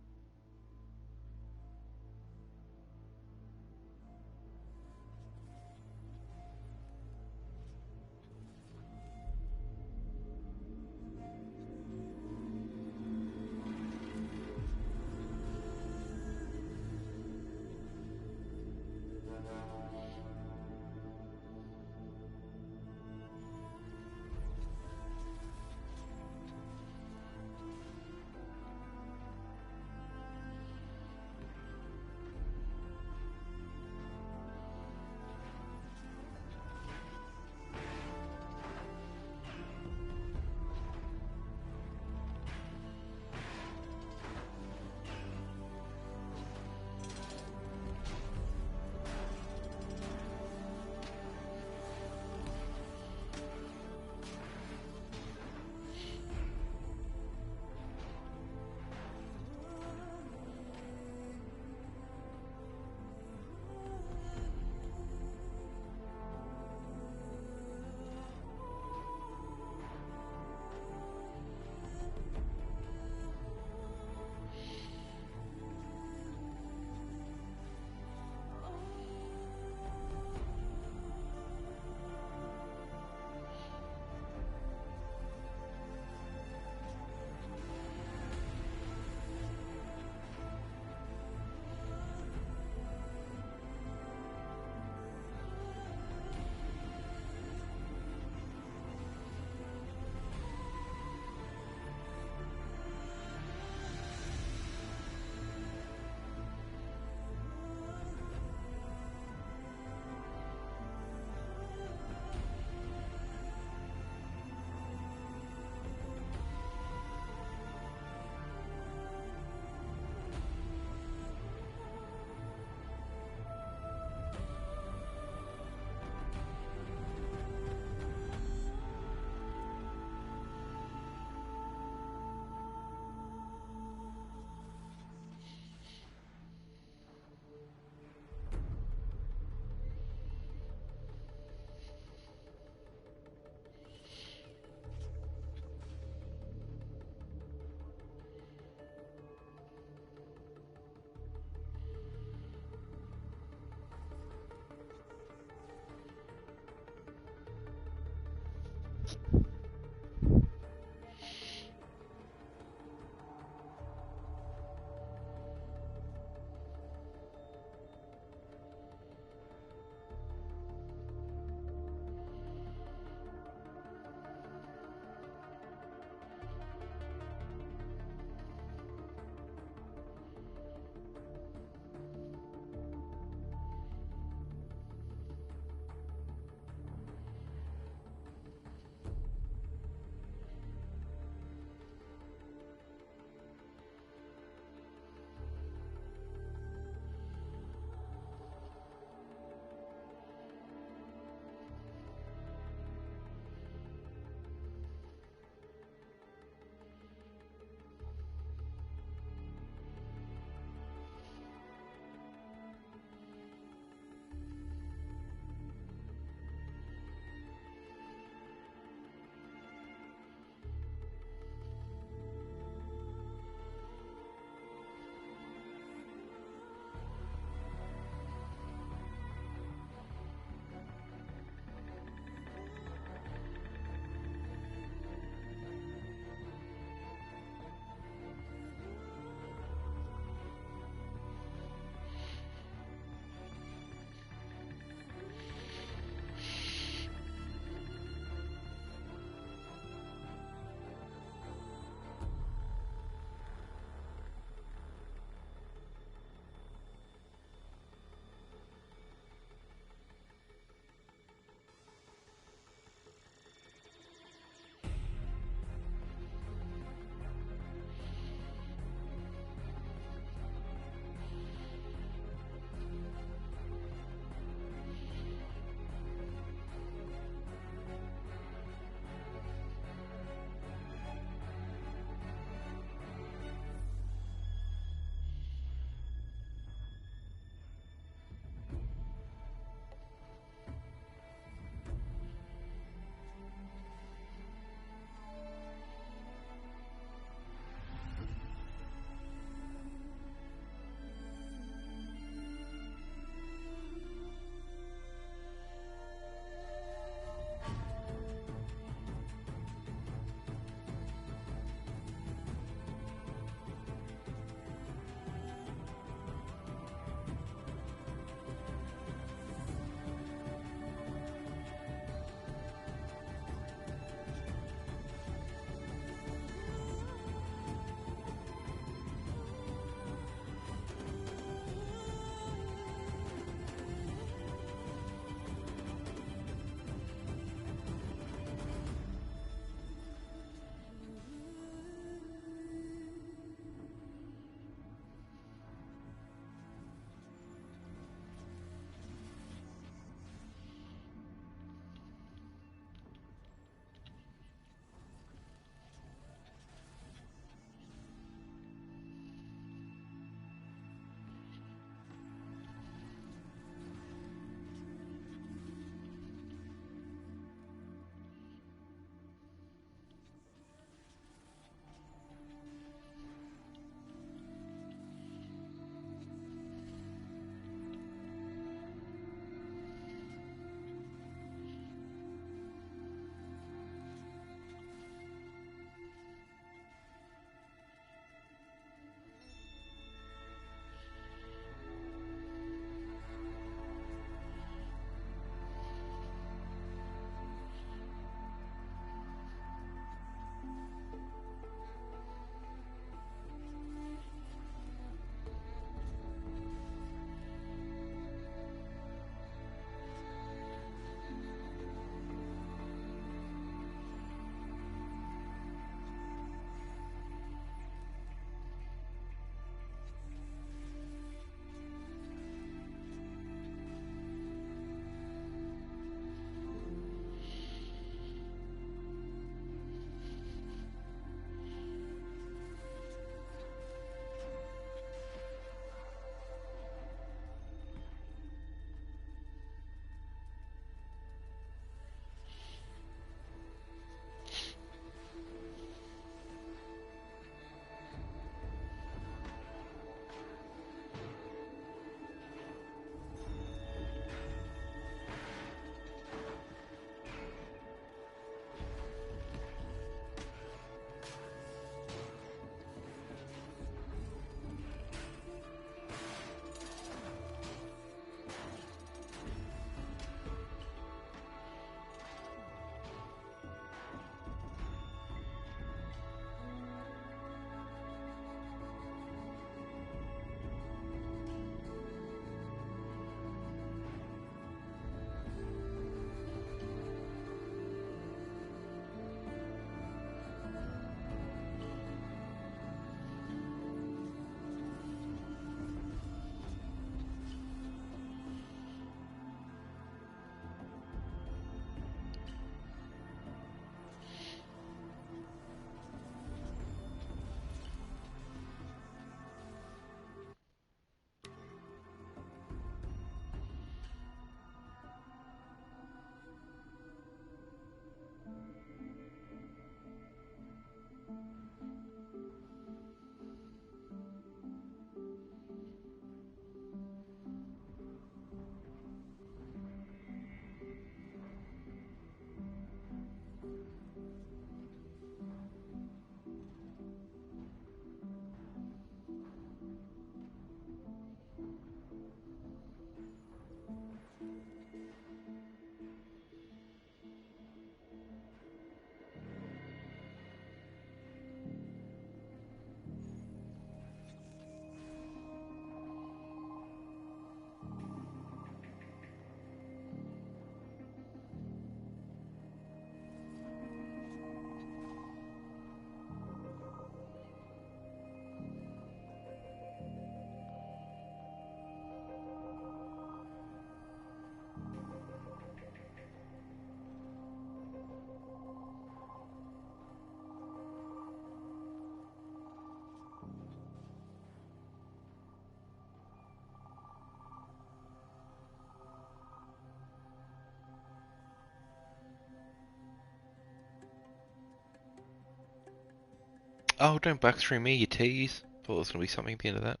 Oh, don't backstream me, you tease. Thought there was going to be something at the end of that.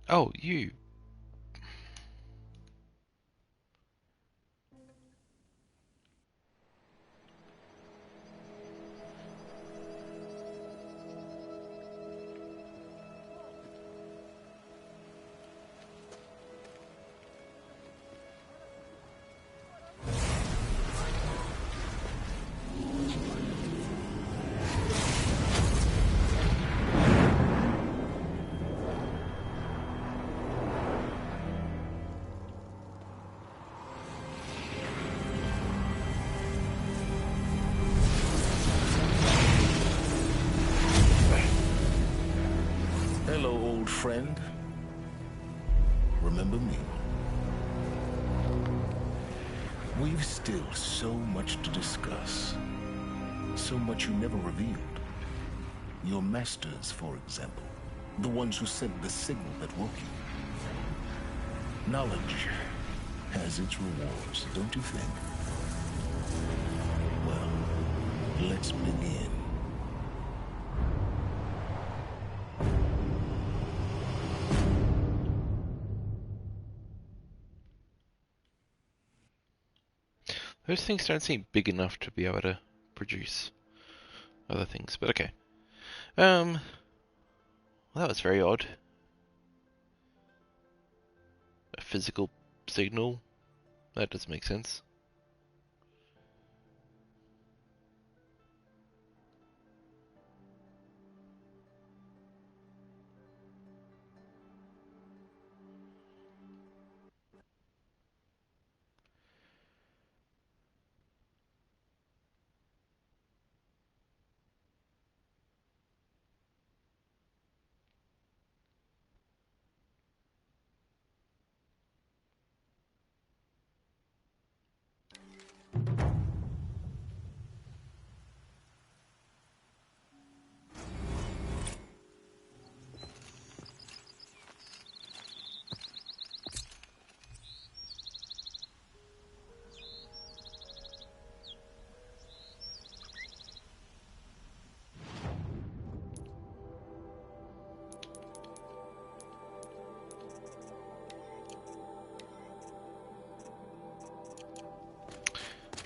Oh, you. Hello, old friend. Remember me? We've still so much to discuss. So much you never revealed. Your masters, for example. The ones who sent the signal that woke you. Knowledge has its rewards, don't you think? Well, let's begin. Those things don't seem big enough to be able to produce other things, but okay. Well, that was very odd. A physical signal? That doesn't make sense.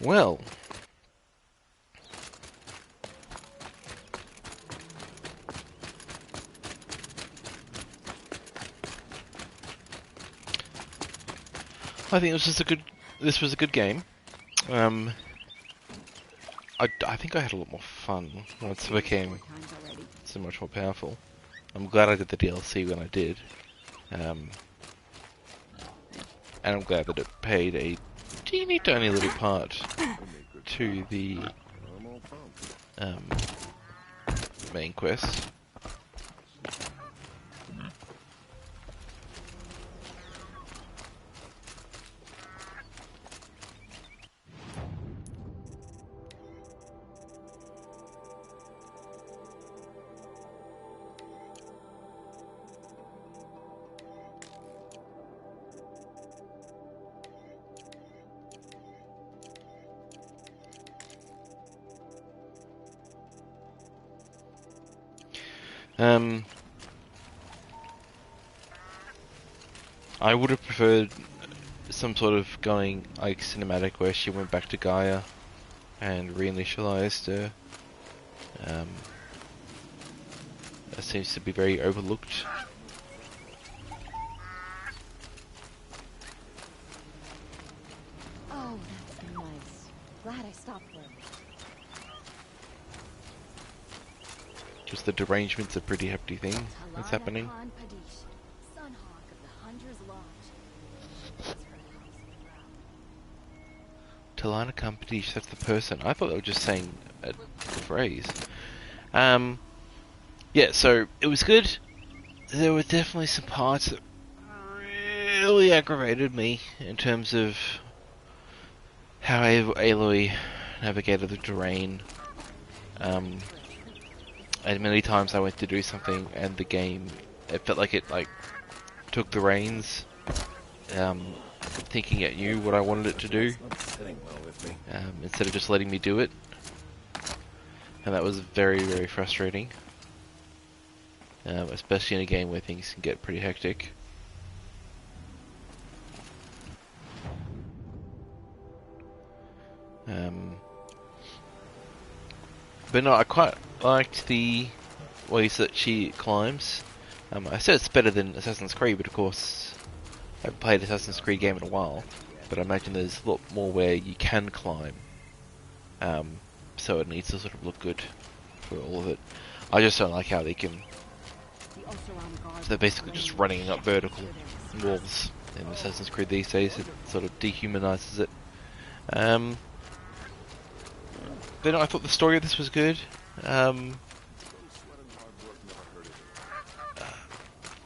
Well, I think this was a good game. I think I had a lot more fun once it became so much more powerful. I'm glad I did the DLC when I did. And I'm glad that it paid a teeny tiny little part to the main quest. I would have preferred some sort of going like cinematic where she went back to Gaia and reinitialized her. That seems to be very overlooked. Oh, that's nice. Glad I stopped for it. Just the derangement's a pretty hefty thing that's happening. Talana Khan Padish, that's the person. I thought they were just saying a phrase. Yeah, so it was good. There were definitely some parts that really aggravated me in terms of how Aloy navigated the terrain. And many times I went to do something and the game, it felt like it took the reins, thinking it knew what I wanted it to do, instead of just letting me do it. and that was very, very frustrating. Especially in a game where things can get pretty hectic. But no, I quite liked the ways that she climbs. I said it's better than Assassin's Creed, but of course I haven't played Assassin's Creed game in a while. But I imagine there's a lot more where you can climb. So it needs to sort of look good for all of it. I just don't like how they can... They're basically just running up vertical walls in Assassin's Creed these days. It sort of dehumanizes it. But no, I thought the story of this was good.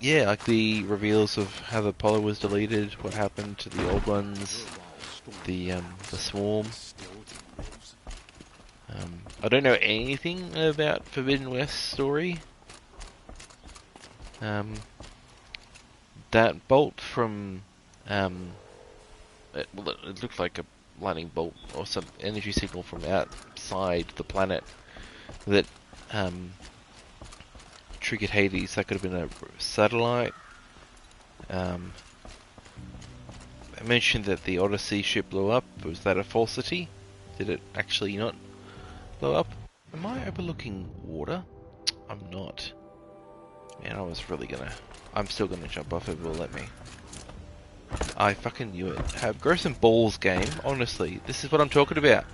Yeah, like the reveals of how the Apollo was deleted, what happened to the old ones, the swarm. I don't know anything about Forbidden West's story. That bolt from it looked like a lightning bolt or some energy signal from outside the planet that triggered Hades. That could have been a satellite. I mentioned that the Odyssey ship blew up. Was that a falsity? Did it actually not blow up? Am I overlooking water? I'm not. Man, I was really gonna... I'm still gonna jump off if it will let me. I fucking knew it. Have grow some balls, game. Honestly, this is what I'm talking about.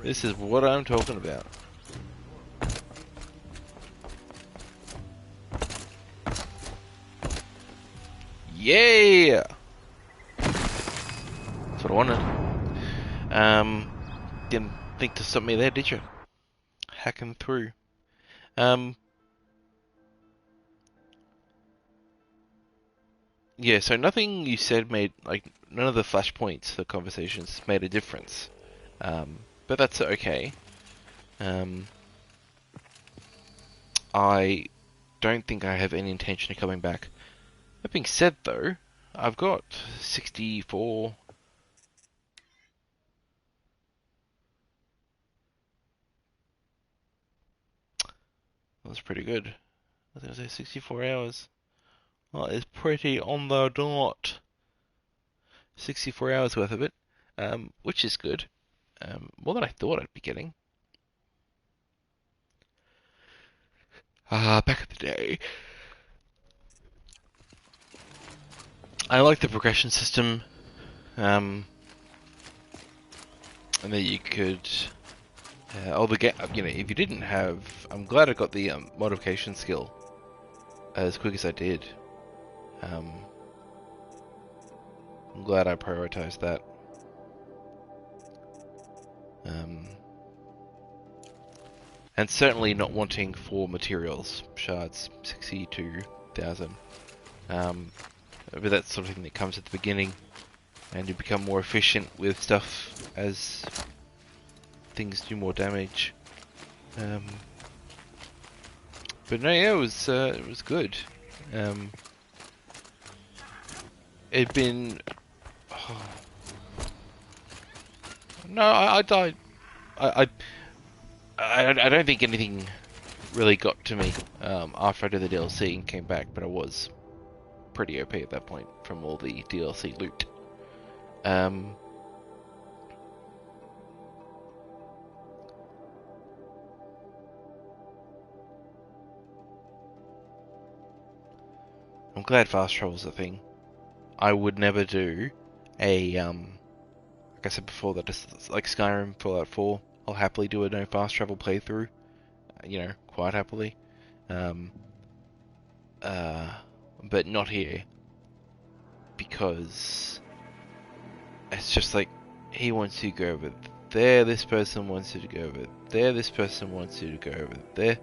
This is what I'm talking about. Yeah! That's what I wanted. Didn't think to stop me there, did you? Hacking through. Yeah, so nothing you said made, like, none of the flashpoints, the conversations made a difference. But that's okay. I don't think I have any intention of coming back. That being said, though, I've got 64... That's pretty good. I was going to say 64 hours. Well, it's pretty on the dot. 64 hours worth of it, which is good. More than I thought I'd be getting. Back in the day. I like the progression system. And that you could... you know, if you didn't have... I'm glad I got the modification skill as quick as I did. I'm glad I prioritized that. And certainly not wanting 4 materials shards, 62,000. But that's sort of thing that comes at the beginning, and you become more efficient with stuff as things do more damage. But no, yeah, it was good. It'd been... Oh. No, I died. I don't think anything really got to me after I did the DLC and came back, but I was pretty OP at that point from all the DLC loot. I'm glad fast travel's a thing. I would never do a, like I said before, that just like Skyrim, Fallout 4, I'll happily do a no fast travel playthrough, you know, quite happily. But not here, because it's just like, he wants you to go over there, this person wants you to go over there, this person wants you to go over there.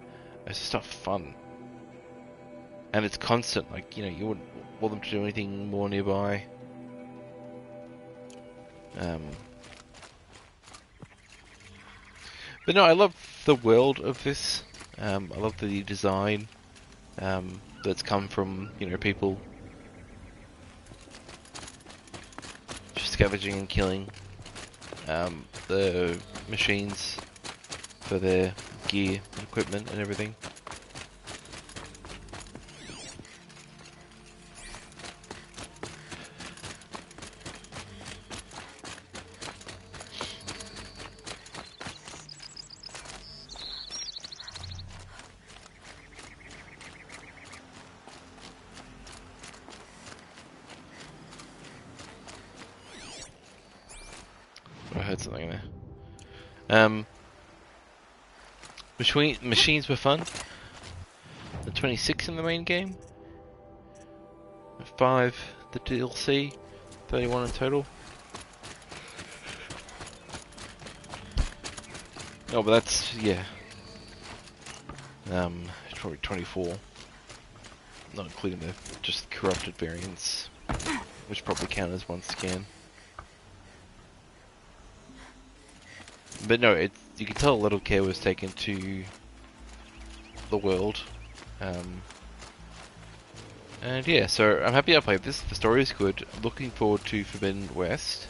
It's just not fun. And it's constant, like, you know, you wouldn't want them to do anything more nearby. But no, I love the world of this. I love the design that's come from, you know, people just scavenging and killing the machines. for their gear and equipment and everything. I heard something there. Machines were fun. The 26 in the main game. 5 the DLC. 31 in total. Oh, but that's, yeah. Probably 24. Not including the just corrupted variants, which probably count as one scan. But no, you can tell a lot of care was taken to the world. And yeah, so I'm happy I played this. The story is good. Looking forward to Forbidden West.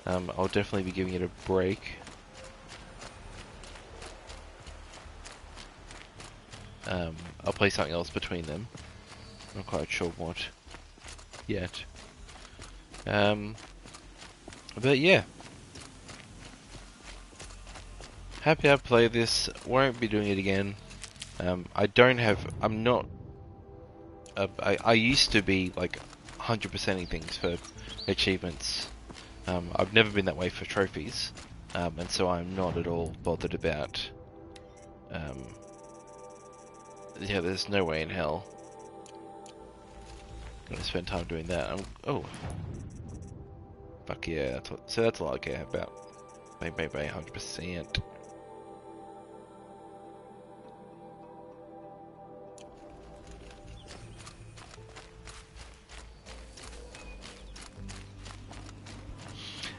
I'll definitely be giving it a break. I'll play something else between them. I'm not quite sure what yet. But yeah. Happy I played this, won't be doing it again. I used to be like 100%ing things for achievements. I've never been that way for trophies. And so I'm not at all bothered about, yeah, there's no way in hell I'm gonna spend time doing that. Oh. Fuck yeah, that's all I care about. Bang, 100%.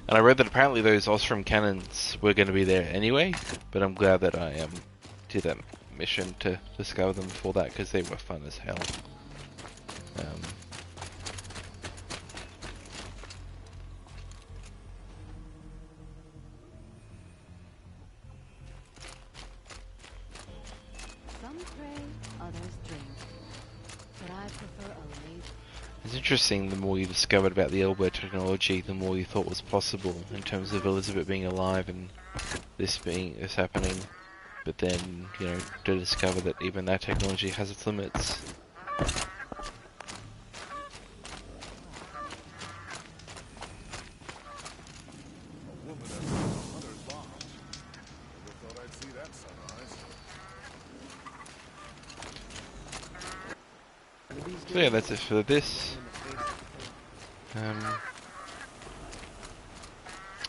And I read that apparently those Ostrom cannons were going to be there anyway, but I'm glad that I did that mission to discover them before that, because they were fun as hell. Some pray, others drink. But I prefer a lazy. It's interesting, the more you discovered about the Elwood technology, the more you thought was possible in terms of Elizabeth being alive and this happening. But then, you know, to discover that even that technology has its limits. So yeah, that's it for this.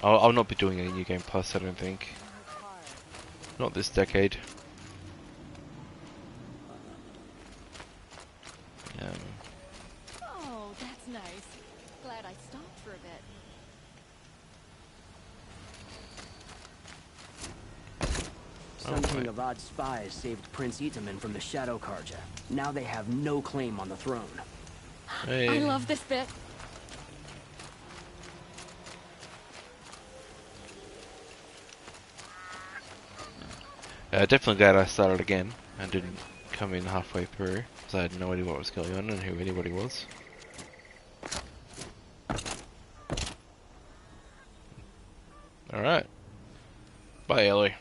I'll not be doing any New Game Plus, I don't think. Not this decade. Oh, that's nice. Glad I stopped for a bit. Sun King Avad's spies saved Prince Itaman from the Shadow Karja. Now they have no claim on the throne. Hey. I love this bit. Definitely glad I started again and didn't come in halfway through, because I had no idea what was going on and who anybody was. Alright. Bye, Ellie.